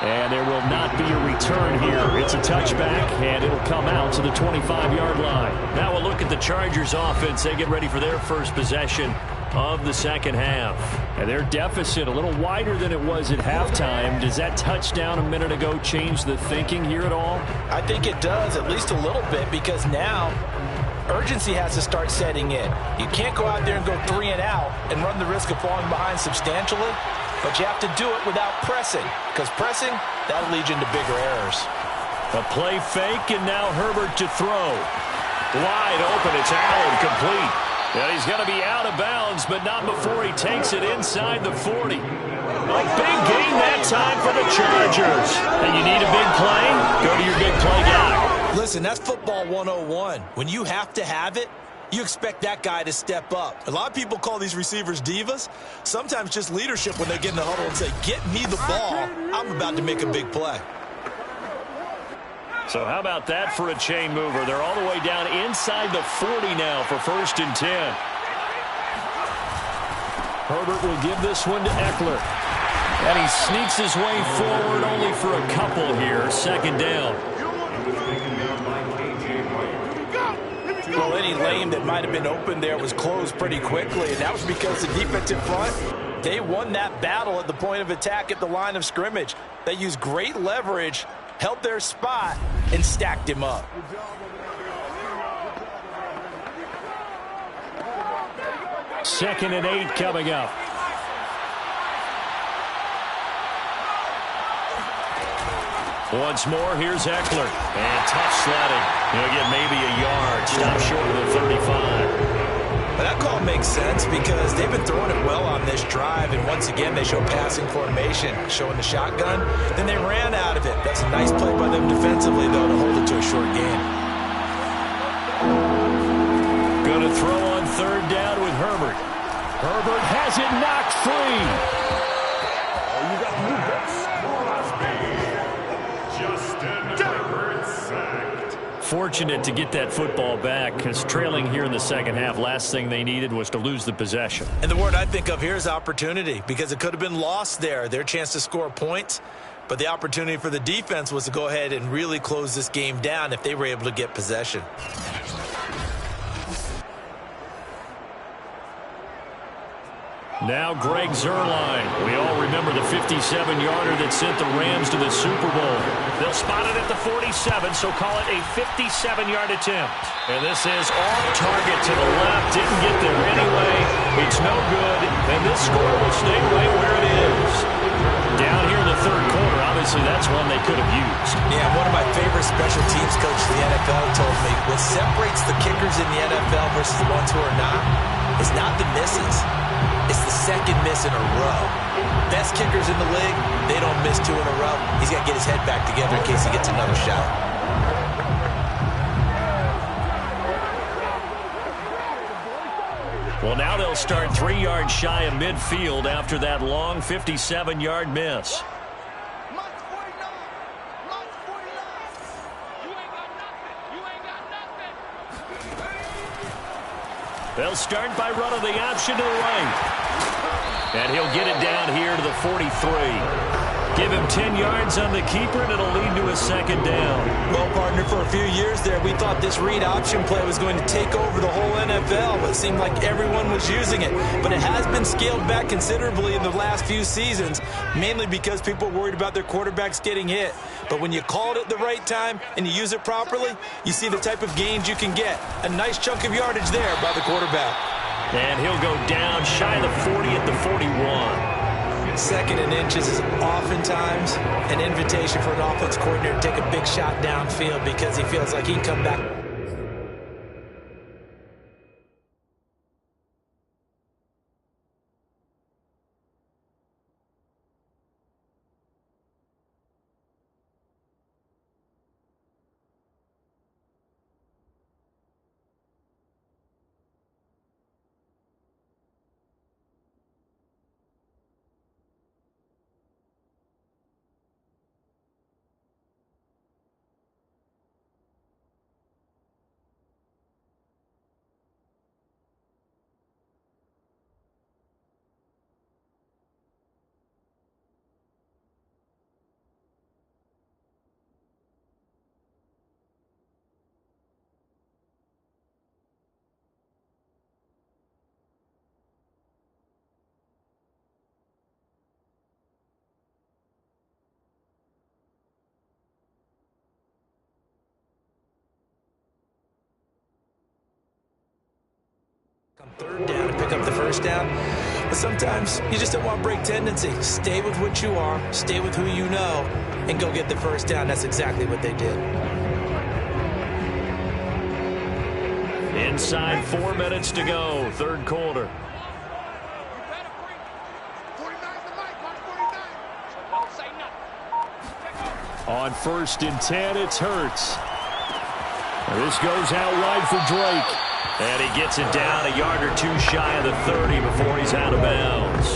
And there will not be a return here. It's a touchback, and it'll come out to the 25-yard line. Now we'll look at the Chargers offense. They get ready for their first possession of the second half. And their deficit a little wider than it was at halftime. Does that touchdown a minute ago change the thinking here at all? I think it does, at least a little bit, because now urgency has to start setting in. You can't go out there and go 3 and out and run the risk of falling behind substantially, but you have to do it without pressing, because pressing, that'll lead you into bigger errors. A play fake, and now Herbert to throw. Wide open, it's Allen, complete. And he's going to be out of bounds, but not before he takes it inside the 40. A big gain that time for the Chargers. And you need a big play? Go to your big play guy. Listen, that's football 101. When you have to have it, you expect that guy to step up. A lot of people call these receivers divas. Sometimes just leadership when they get in the huddle and say, get me the ball. I'm about to make a big play. So how about that for a chain mover? They're all the way down inside the 40 now for 1st and 10. Herbert will give this one to Eckler. And he sneaks his way forward only for a couple here. 2nd down. Well, any layman game that might have been open there was closed pretty quickly, and that was because the defensive front, they won that battle at the point of attack at the line of scrimmage. They used great leverage, held their spot, and stacked him up. Second and 8 coming up. Once more, here's Eckler. And tough sledding. He'll get maybe a yard. Stop short of the 35. But that call makes sense because they've been throwing it well on this drive, and once again they show passing formation, showing the shotgun. Then they ran out of it. That's a nice play by them defensively, though, to hold it to a short gain. Going to throw on third down with Herbert. Herbert has it knocked free. Fortunate to get that football back because trailing here in the second half, last thing they needed was to lose the possession. And the word I think of here is opportunity, because it could have been lost there, their chance to score points. But the opportunity for the defense was to go ahead and really close this game down if they were able to get possession. Now Greg Zuerlein. We all remember the 57-yarder that sent the Rams to the Super Bowl. They'll spot it at the 47, so call it a 57-yard attempt. And this is off target to the left. Didn't get there anyway. It's no good. And this score will stay right where it is. Down here in the third quarter, obviously that's one they could have used. Yeah, one of my favorite special teams coaches in the NFL told me what separates the kickers in the NFL versus the ones who are not is not the misses. It's the second miss in a row. Best kickers in the league, they don't miss 2 in a row. He's got to get his head back together in case he gets another shot. Well, now they'll start 3 yards shy of midfield after that long 57-yard miss. They'll start by running the option to the right. And he'll get it down here to the 43. Give him 10 yards on the keeper, and it'll lead to a second down. Well, partner, for a few years there, we thought this read option play was going to take over the whole NFL. It seemed like everyone was using it. But it has been scaled back considerably in the last few seasons, mainly because people are worried about their quarterbacks getting hit. But when you call it at the right time and you use it properly, you see the type of gains you can get. A nice chunk of yardage there by the quarterback. And he'll go down shy of the 40 at the 41. Second and inches is oftentimes an invitation for an offense coordinator to take a big shot downfield because he feels like he can come back. On third down and pick up the first down. But sometimes you just don't want break tendency. Stay with what you are, stay with who you know, and go get the first down. That's exactly what they did. Inside 4 minutes to go, third quarter. On 1st and 10, it's Hurts. This goes out wide for Drake. And he gets it down a yard or 2 shy of the 30 before he's out of bounds.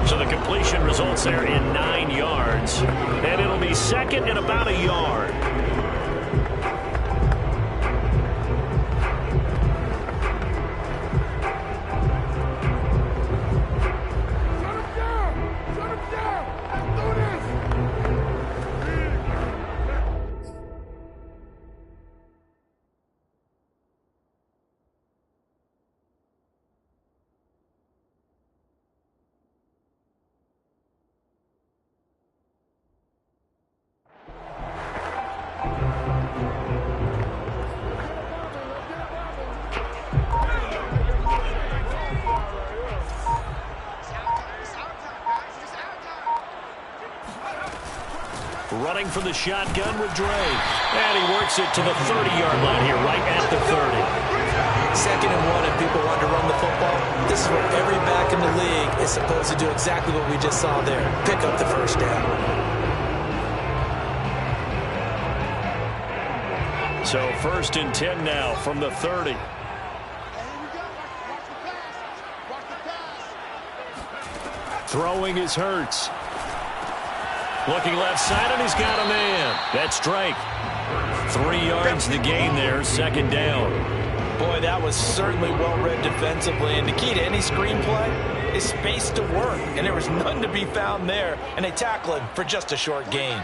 So the completion results there in 9 yards. And it'll be second and about a yard. Running from the shotgun with Drake. And he works it to the 30-yard line here, right at the 30. 2nd and 1, and people want to run the football. This is where every back in the league is supposed to do exactly what we just saw there. Pick up the first down. So 1st and 10 now from the 30. Throwing is Hurts. Looking left side, and he's got a man. That's Drake. 3 yards the gain there, 2nd down. Boy, that was certainly well-read defensively. And the key to any screenplay is space to work. And there was none to be found there. And they tackle him for just a short gain.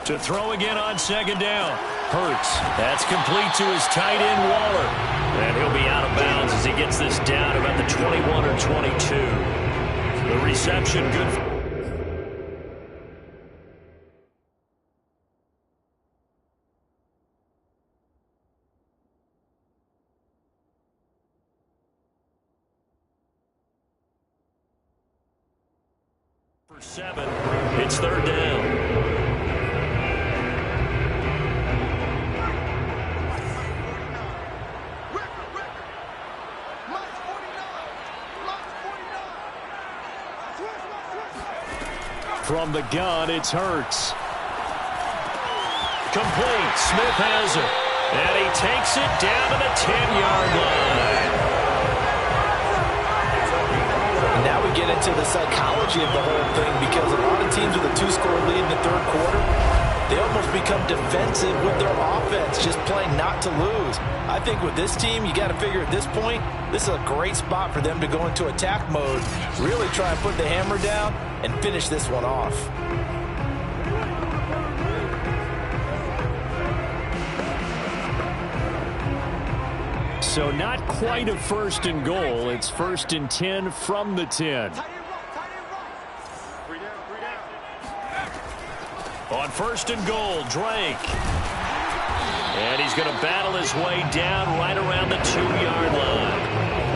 To throw again on 2nd down. Hurts. That's complete to his tight end, Waller. And he'll be out of bounds as he gets this down about the 21 or 22. The reception, good. For 7, it's 3rd down. From the gun, it's Hurts. Complete. Smith has it. And he takes it down to the 10-yard line. And now we get into the psychology of the whole thing, because a lot of teams with a 2-score lead in the 3rd quarter, they almost become defensive with their offense, just playing not to lose. I think with this team, you got to figure at this point, this is a great spot for them to go into attack mode, really try and put the hammer down and finish this one off. So not quite a 1st and goal. It's 1st and 10 from the 10. On 1st and goal, Drake. And he's going to battle his way down right around the 2-yard line.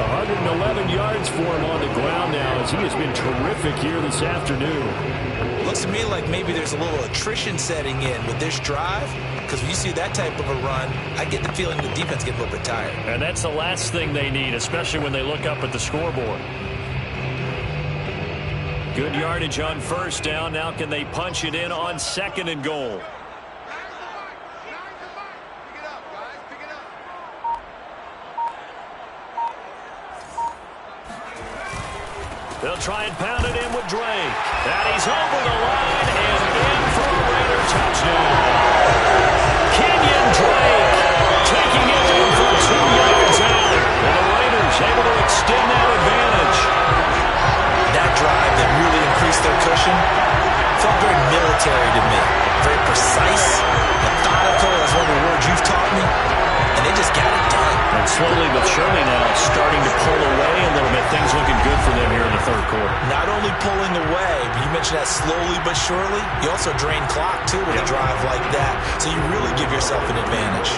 111 yards for him on the ground now, as he has been terrific here this afternoon. Looks to me like maybe there's a little attrition setting in with this drive, because when you see that type of a run, I get the feeling the defense gets a little bit tired. And that's the last thing they need, especially when they look up at the scoreboard. Good yardage on 1st down. Now can they punch it in on 2nd and goal? They'll try and pound it in with Drake. And he's over the line and in for a Raider touchdown. Kenyon Drake taking it in for 2 yards out. And the Raiders able to extend that advantage. That drive that really increased their cushion felt very military to me. Very precise, methodical, is one of the words you've taught me. And they just got it done. And slowly but surely now starting to pull away a little bit. Things looking good for them here in the 3rd quarter. Not only pulling away, but you mentioned that slowly but surely. You also drain clock, too, with a drive like that. So you really give yourself an advantage.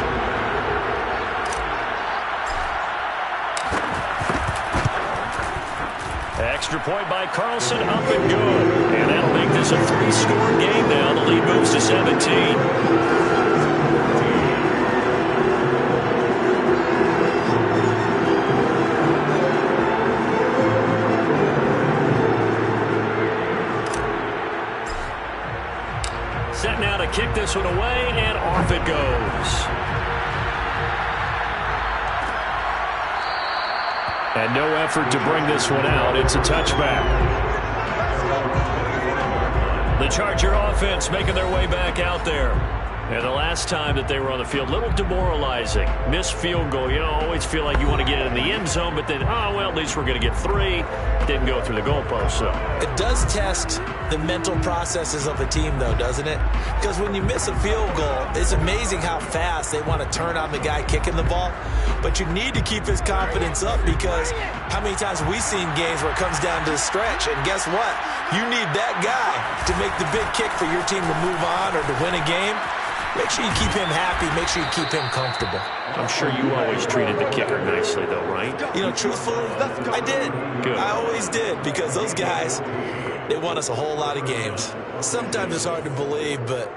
Extra point by Carlson, up and good. And that'll make this a 3-score game now. The lead moves to 17. Set now to kick this one away, and off it goes. And no effort to bring this one out. It's a touchback. The Charger offense making their way back out there. And the last time that they were on the field, a little demoralizing. Missed field goal. You know, always feel like you want to get it in the end zone, but then, oh, well, at least we're going to get 3. Didn't go through the goalpost, so. It does test the mental processes of a team, though, doesn't it? Because when you miss a field goal, it's amazing how fast they want to turn on the guy kicking the ball. But you need to keep his confidence up, because how many times have we seen games where it comes down to the stretch, and guess what? You need that guy to make the big kick for your team to move on or to win a game. Make sure you keep him happy. Make sure you keep him comfortable. I'm sure you always treated the kicker nicely, though, right? You know, truthfully, I did. Good. I always did, because those guys, they won us a whole lot of games. Sometimes it's hard to believe, but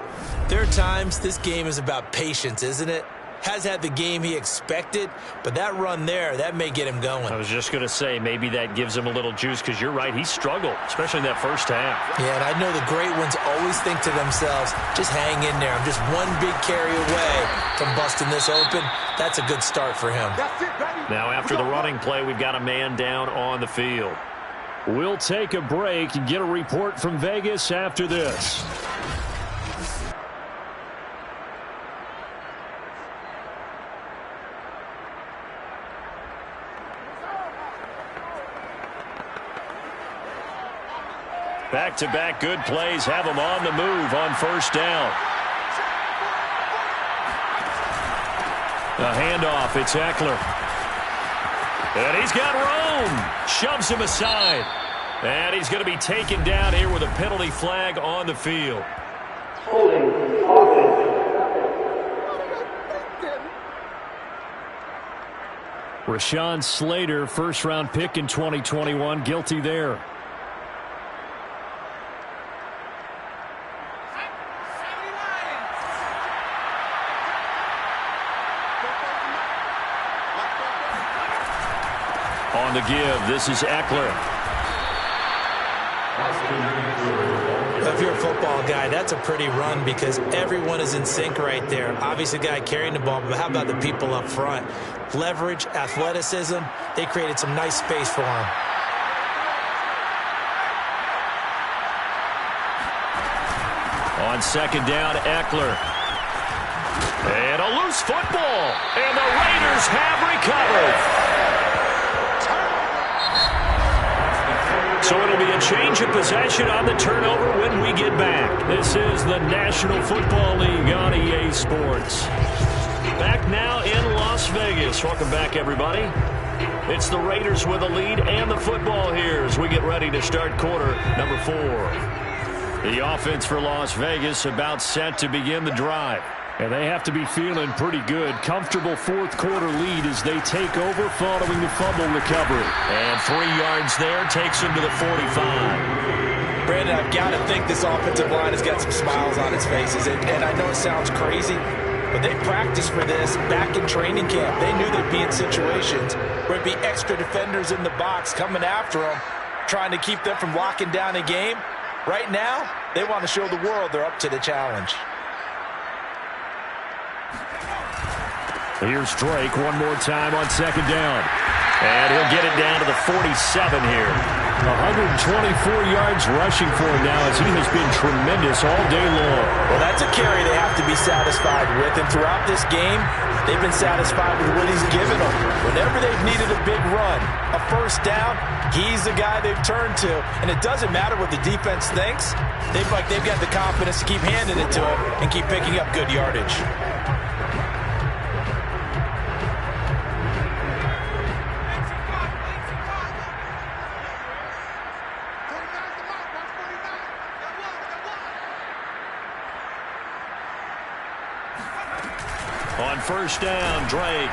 there are times this game is about patience, isn't it? Has had the game he expected, but that run there, that may get him going. I was just going to say, maybe that gives him a little juice, because you're right, he struggled, especially in that first half. Yeah, and I know the great ones always think to themselves, just hang in there. I'm just one big carry away from busting this open. That's a good start for him. Now, after the running play, we've got a man down on the field. We'll take a break and get a report from Vegas after this. Back-to-back good plays have him on the move on first down. A handoff, it's Eckler. And he's got room. Shoves him aside. And he's going to be taken down here with a penalty flag on the field. Rashawn Slater, first-round pick in 2021, guilty there. On the give, this is Eckler. If you're a football guy, that's a pretty run because everyone is in sync right there. Obviously, the guy carrying the ball, but how about the people up front? Leverage, athleticism, they created some nice space for him. On second down, Eckler. And a loose football. And the Raiders have recovered. So it'll be a change of possession on the turnover when we get back. This is the National Football League on EA Sports. Back now in Las Vegas. Welcome back, everybody. It's the Raiders with a lead and the football here as we get ready to start quarter number 4. The offense for Las Vegas about set to begin the drive. And they have to be feeling pretty good. Comfortable fourth quarter lead as they take over following the fumble recovery. And 3 yards there takes them to the 45. Brandon, I've got to think this offensive line has got some smiles on its faces. And I know it sounds crazy, but they practiced for this back in training camp. They knew they'd be in situations where it'd be extra defenders in the box coming after them, trying to keep them from locking down a game. Right now, they want to show the world they're up to the challenge. Here's Drake one more time on second down. And he'll get it down to the 47 here. 124 yards rushing for him now as he has been tremendous all day long. Well, that's a carry they have to be satisfied with. And throughout this game, they've been satisfied with what he's given them. Whenever they've needed a big run, a first down, he's the guy they've turned to. And it doesn't matter what the defense thinks. They've got the confidence to keep handing it to him and keep picking up good yardage. On first down, Drake.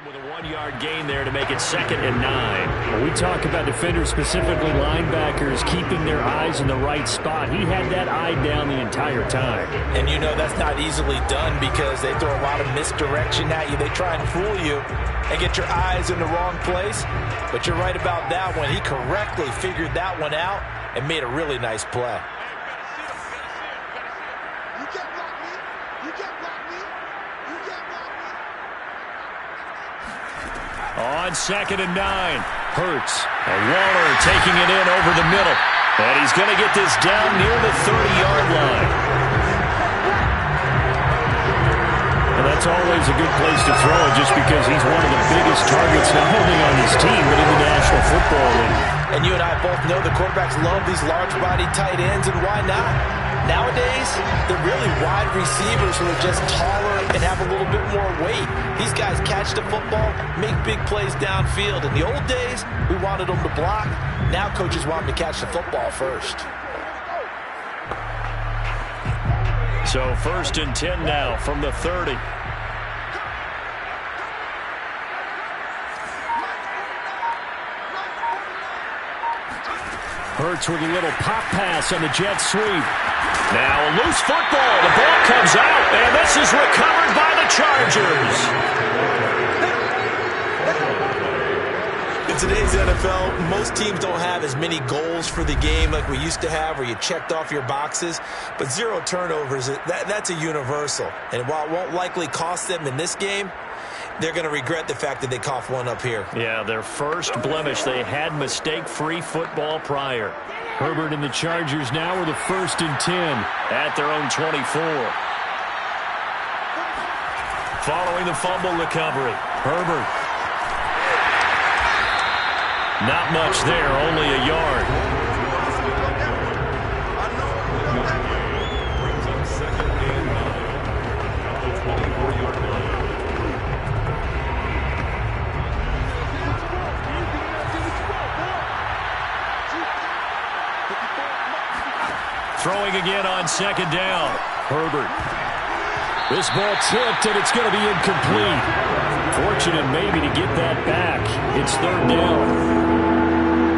With a 1-yard gain there to make it 2nd and 9. When we talk about defenders, specifically linebackers, keeping their eyes in the right spot, he had that eye down the entire time. And you know that's not easily done because they throw a lot of misdirection at you. They try and fool you and get your eyes in the wrong place. But you're right about that one. He correctly figured that one out and made a really nice play. On 2nd and 9, Hurts. And Waller taking it in over the middle. And he's going to get this down near the 30-yard line. And that's always a good place to throw it just because he's one of the biggest targets not only on his team but in the National Football League. And you and I both know the quarterbacks love these large-body tight ends, and why not? Nowadays, they're really wide receivers who are just taller and have a little bit more weight. These guys catch the football, make big plays downfield. In the old days, we wanted them to block. Now coaches want them to catch the football first. So 1st and 10 now from the 30. Hurts with a little pop pass on the jet sweep. Now a loose football. The ball comes out, and this is recovered by the Chargers. In today's NFL, most teams don't have as many goals for the game like we used to have where you checked off your boxes. But 0 turnovers, that's a universal. And while it won't likely cost them in this game, they're going to regret the fact that they coughed one up here. Yeah, their first blemish. They had mistake-free football prior. Herbert and the Chargers now with a 1st and 10 at their own 24. Following the fumble recovery, Herbert. Not much there, only a yard. Brings up 2nd and 9 at the 24-yard line. Throwing again on 2nd down. Herbert. This ball tipped, and it's going to be incomplete. Fortunate maybe to get that back. It's 3rd down.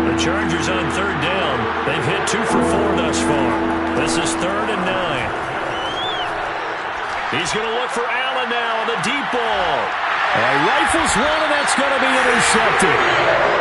The Chargers on 3rd down. They've hit 2 for 4 thus far. This is 3rd and 9. He's going to look for Allen now on the deep ball. Rifles one, and that's going to be intercepted.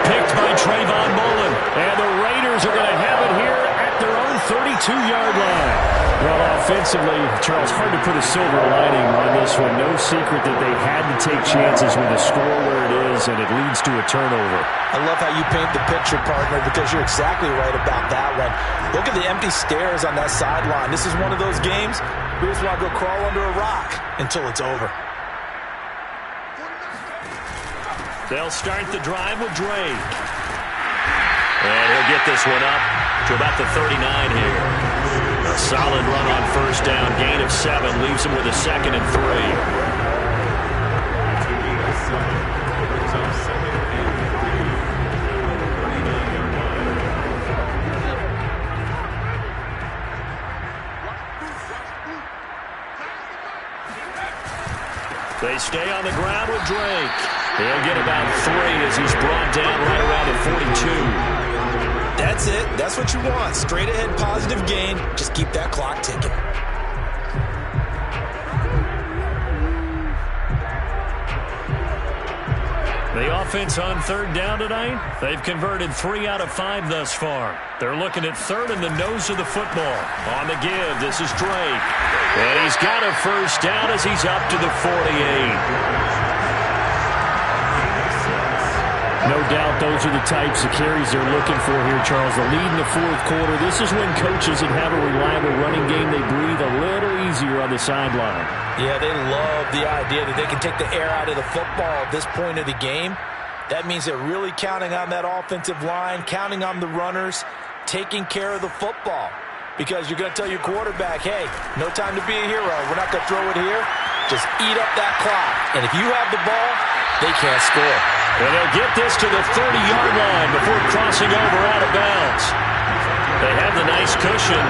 Picked by Trayvon Mullen. And the Raiders are going to have it here at their own 32-yard line. Well, offensively, Charles, hard to put a silver lining on this one. No secret that they had to take chances with the score where it is, and it leads to a turnover. I love how you paint the picture, partner, because you're exactly right about that one. Look at the empty stairs on that sideline. This is one of those games we just want to go crawl under a rock until it's over. They'll start the drive with Drake. And he'll get this one up to about the 39 here. A solid run on 1st down. Gain of 7 leaves him with a 2nd and 3. To gain of 7. Brings up 2nd and 3 at the 39-yard line. They stay on the ground with Drake. He'll get about 3 as he's brought down right around the 42. That's it. That's what you want. Straight ahead positive gain. Just keep that clock ticking. The offense on 3rd down tonight, they've converted 3 out of 5 thus far. They're looking at 3rd in the nose of the football. On the give, this is Drake. And he's got a 1st down as he's up to the 48. No doubt those are the types of carries they're looking for here, Charles. The lead in the 4th quarter. This is when coaches that have a reliable running game, they breathe a little easier on the sideline. Yeah, they love the idea that they can take the air out of the football at this point of the game. That means they're really counting on that offensive line, counting on the runners, taking care of the football. Because you're going to tell your quarterback, hey, no time to be a hero. We're not going to throw it here. Just eat up that clock. And if you have the ball, they can't score. And they'll get this to the 30-yard line before crossing over out of bounds. They have the nice cushion.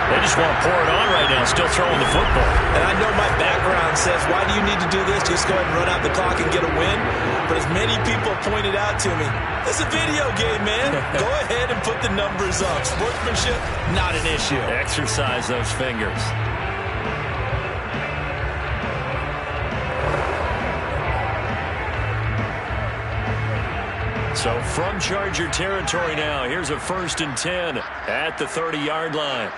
They just want to pour it on right now, still throwing the football. And I know my background says, why do you need to do this? Just go ahead and run out the clock and get a win. But as many people pointed out to me, it's a video game, man. Go ahead and put the numbers up. Sportsmanship, not an issue. Exercise those fingers. So from Charger territory now, here's a 1st and 10 at the 30-yard line.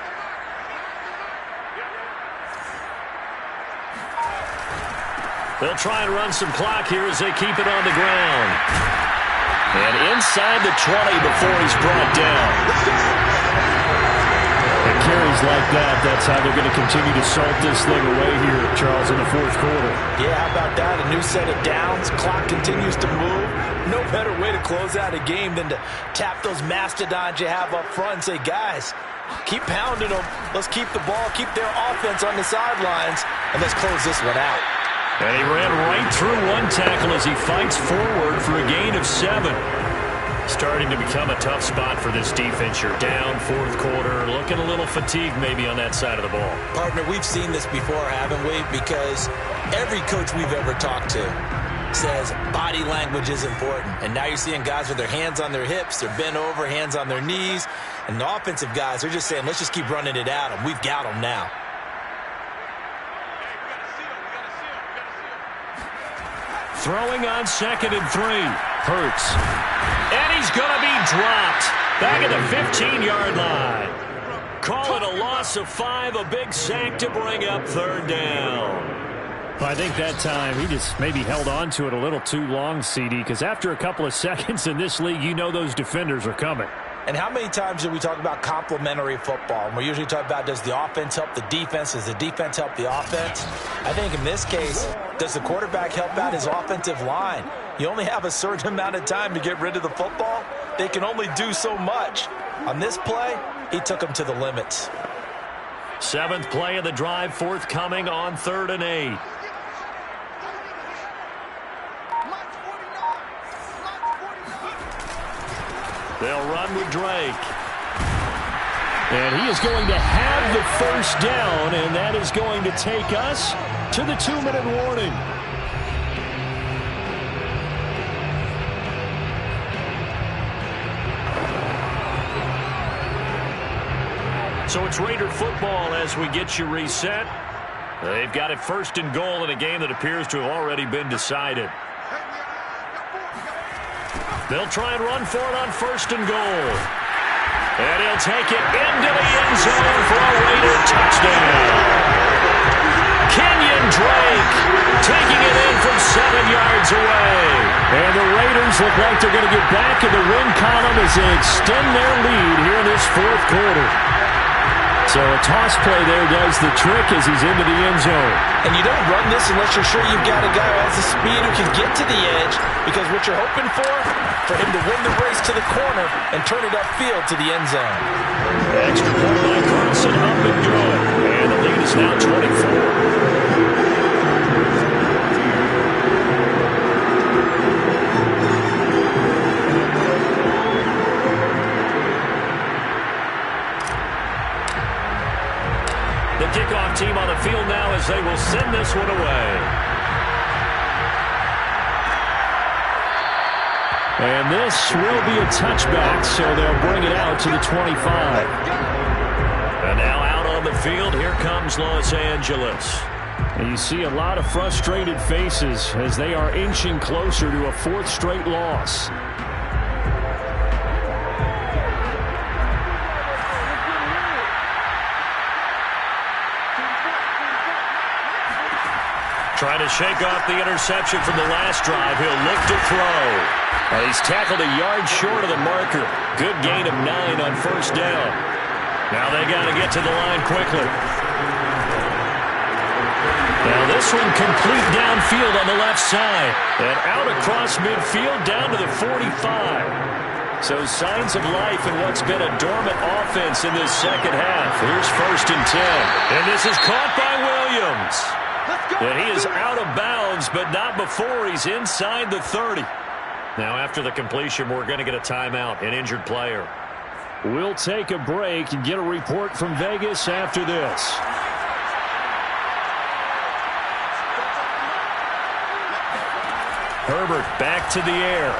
They'll try and run some clock here as they keep it on the ground. And inside the 20 before he's brought down. And carries like that, that's how they're going to continue to salt this thing away here, Charles, in the 4th quarter. Yeah, how about that? A new set of downs. Clock continues to move. No better way to close out a game than to tap those mastodons you have up front and say, guys, keep pounding them. Let's keep the ball, keep their offense on the sidelines, and let's close this one out. And he ran right through one tackle as he fights forward for a gain of 7. Starting to become a tough spot for this defense. You're down 4th quarter, looking a little fatigued maybe on that side of the ball. Partner, we've seen this before, haven't we? Because every coach we've ever talked to says body language is important. And now you're seeing guys with their hands on their hips, they're bent over, hands on their knees. And the offensive guys are just saying, let's just keep running it at them. We've got them now. Throwing on 2nd and 3. Hurts. And he's going to be dropped. Back at the 15-yard line. Call it a loss of 5. A big sack to bring up 3rd down. Well, I think that time he just maybe held on to it a little too long, CD, because after a couple of seconds in this league, you know those defenders are coming. And how many times do we talk about complementary football? And we usually talk about, does the offense help the defense? Does the defense help the offense? I think in this case, does the quarterback help out his offensive line? You only have a certain amount of time to get rid of the football. They can only do so much. On this play, he took them to the limits. 7th play of the drive, forthcoming on 3rd and 8. They'll run with Drake. And he is going to have the 1st down, and that is going to take us to the 2-minute warning. So it's Raider football as we get you reset. They've got it 1st and goal in a game that appears to have already been decided. They'll try and run for it on 1st and goal. And he'll take it into the end zone for a Raider touchdown. Kenyon Drake taking it in from 7 yards away. And the Raiders look like they're going to get back in the win column as they extend their lead here in this 4th quarter. So a toss play there does the trick as he's into the end zone. And you don't run this unless you're sure you've got a guy who has the speed who can get to the edge, because what you're hoping for him to win the race to the corner and turn it upfield to the end zone. Extra point by Carlson, up and good. And the lead is now 24. The kickoff team on the field now as they will send this one away. And this will be a touchback, so they'll bring it out to the 25. And now out on the field, here comes Los Angeles. And you see a lot of frustrated faces as they are inching closer to a 4th straight loss. Trying to shake off the interception from the last drive. He'll look to throw. And he's tackled a yard short of the marker. Good gain of 9 on 1st down. Now they got to get to the line quickly. Now this one complete downfield on the left side. And out across midfield down to the 45. So signs of life in what's been a dormant offense in this 2nd half. Here's 1st and 10. And this is caught by Williams. And he is out of bounds, but not before he's inside the 30. Now after the completion, we're going to get a timeout, an injured player. We'll take a break and get a report from Vegas after this. Herbert back to the air.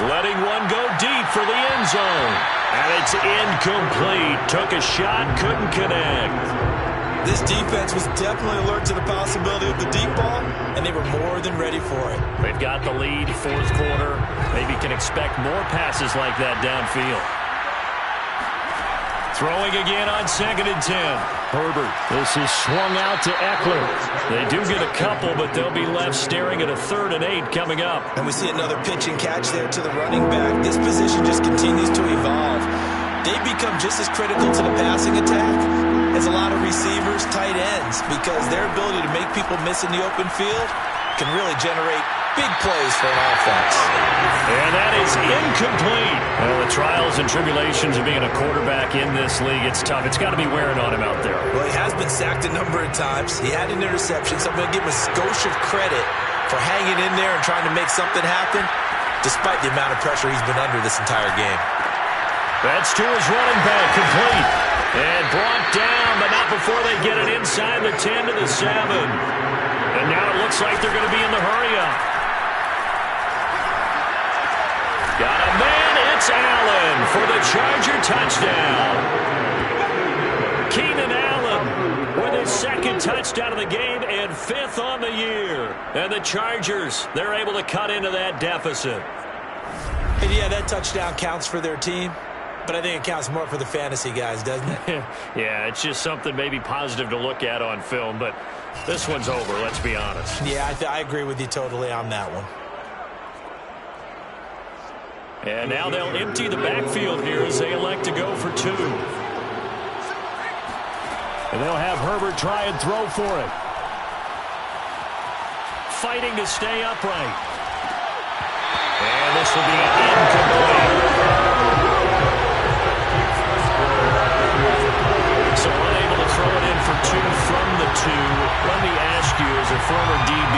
Letting one go deep for the end zone. And it's incomplete. Took a shot, couldn't connect. This defense was definitely alert to the possibility of the deep ball, and they were more than ready for it. They've got the lead, fourth quarter. Maybe can expect more passes like that downfield. Throwing again on 2nd and 10. Herbert. This is swung out to Eckler. They do get a couple, but they'll be left staring at a 3rd and 8 coming up. And we see another pitch and catch there to the running back. This position just continues to evolve. They become just as critical to the passing attack as a lot of receivers, tight ends, because their ability to make people miss in the open field can really generate big plays for an offense. And that is incomplete. Well, the trials and tribulations of being a quarterback in this league, it's tough. It's got to be wearing on him out there. Well, he has been sacked a number of times. He had an interception, so I'm going to give him a skosh of credit for hanging in there and trying to make something happen, despite the amount of pressure he's been under this entire game. That's to his running back, complete. And brought down, but not before they get it inside the 10 to the 7. And now it looks like they're going to be in the hurry-up. Got a man, it's Allen for the Charger touchdown. Keenan Allen with his 2nd touchdown of the game and 5th on the year. And the Chargers, they're able to cut into that deficit. And yeah, that touchdown counts for their team, but I think it counts more for the fantasy guys, doesn't it? Yeah, it's just something maybe positive to look at on film, but this one's over, let's be honest. Yeah, I agree with you totally on that one. And now they'll empty the backfield here as they elect to go for 2. And they'll have Herbert try and throw for it. Fighting to stay upright. And this will be incomplete. So unable to throw it in for 2 from the 2. Let me ask you, as a former DB,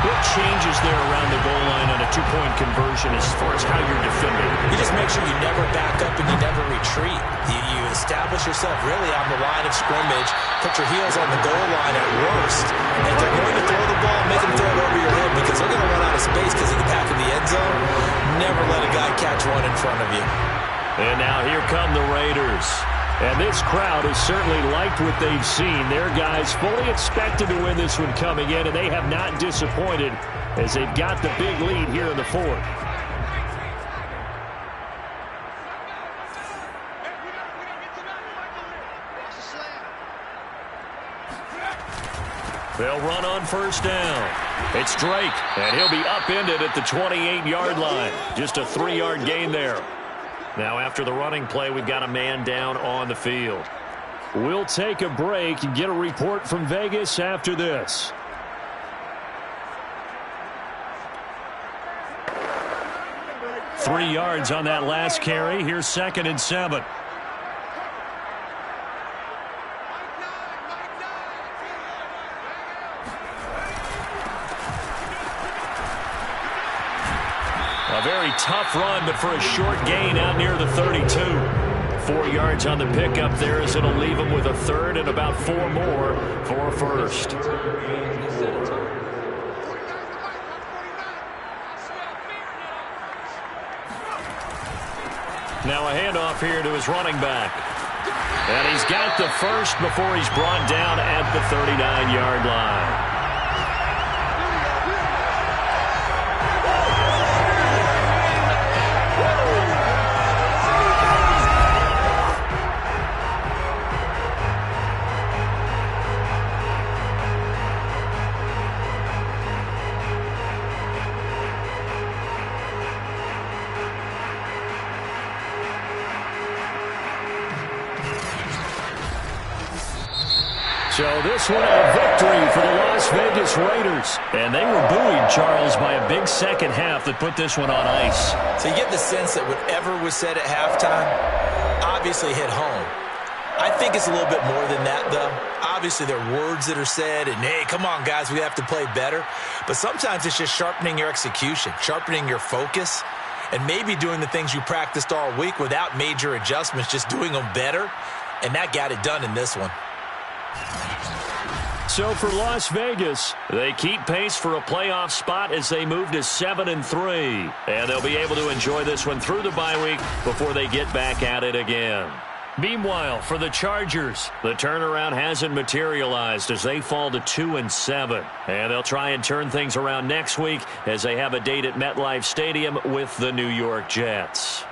what changes there around the goal line on a 2-point conversion as far as how you're defending? You just make sure you never back up and you never retreat. You establish yourself really on the line of scrimmage, put your heels on the goal line at worst, and if they're going to throw the ball, make them throw it over your head because they're going to run out of space because of the back of the end zone. Never let a guy catch one in front of you. And now here come the Raiders. And this crowd has certainly liked what they've seen. Their guys fully expected to win this one coming in, and they have not disappointed as they've got the big lead here in the 4th. They'll run on 1st down. It's Drake, and he'll be upended at the 28-yard line. Just a 3-yard gain there. Now, after the running play, we've got a man down on the field. We'll take a break and get a report from Vegas after this. Three yards on that last carry. Here's 2nd and 7. A very tough run, but for a short gain out near the 32. 4 yards on the pickup there as it'll leave him with a 3rd and about 4 more for a 1st. Now a handoff here to his running back. And he's got the 1st before he's brought down at the 39-yard line. So this one a victory for the Las Vegas Raiders. And they were buoyed, Charles, by a big second half that put this one on ice. So you get the sense that whatever was said at halftime obviously hit home. I think it's a little bit more than that, though. Obviously, there are words that are said, and, hey, come on, guys, we have to play better. But sometimes it's just sharpening your execution, sharpening your focus, and maybe doing the things you practiced all week without major adjustments, just doing them better. And that got it done in this one. So for Las Vegas, they keep pace for a playoff spot as they move to 7-3. And they'll be able to enjoy this one through the bye week before they get back at it again. Meanwhile, for the Chargers, the turnaround hasn't materialized as they fall to 2-7. And they'll try and turn things around next week as they have a date at MetLife Stadium with the New York Jets.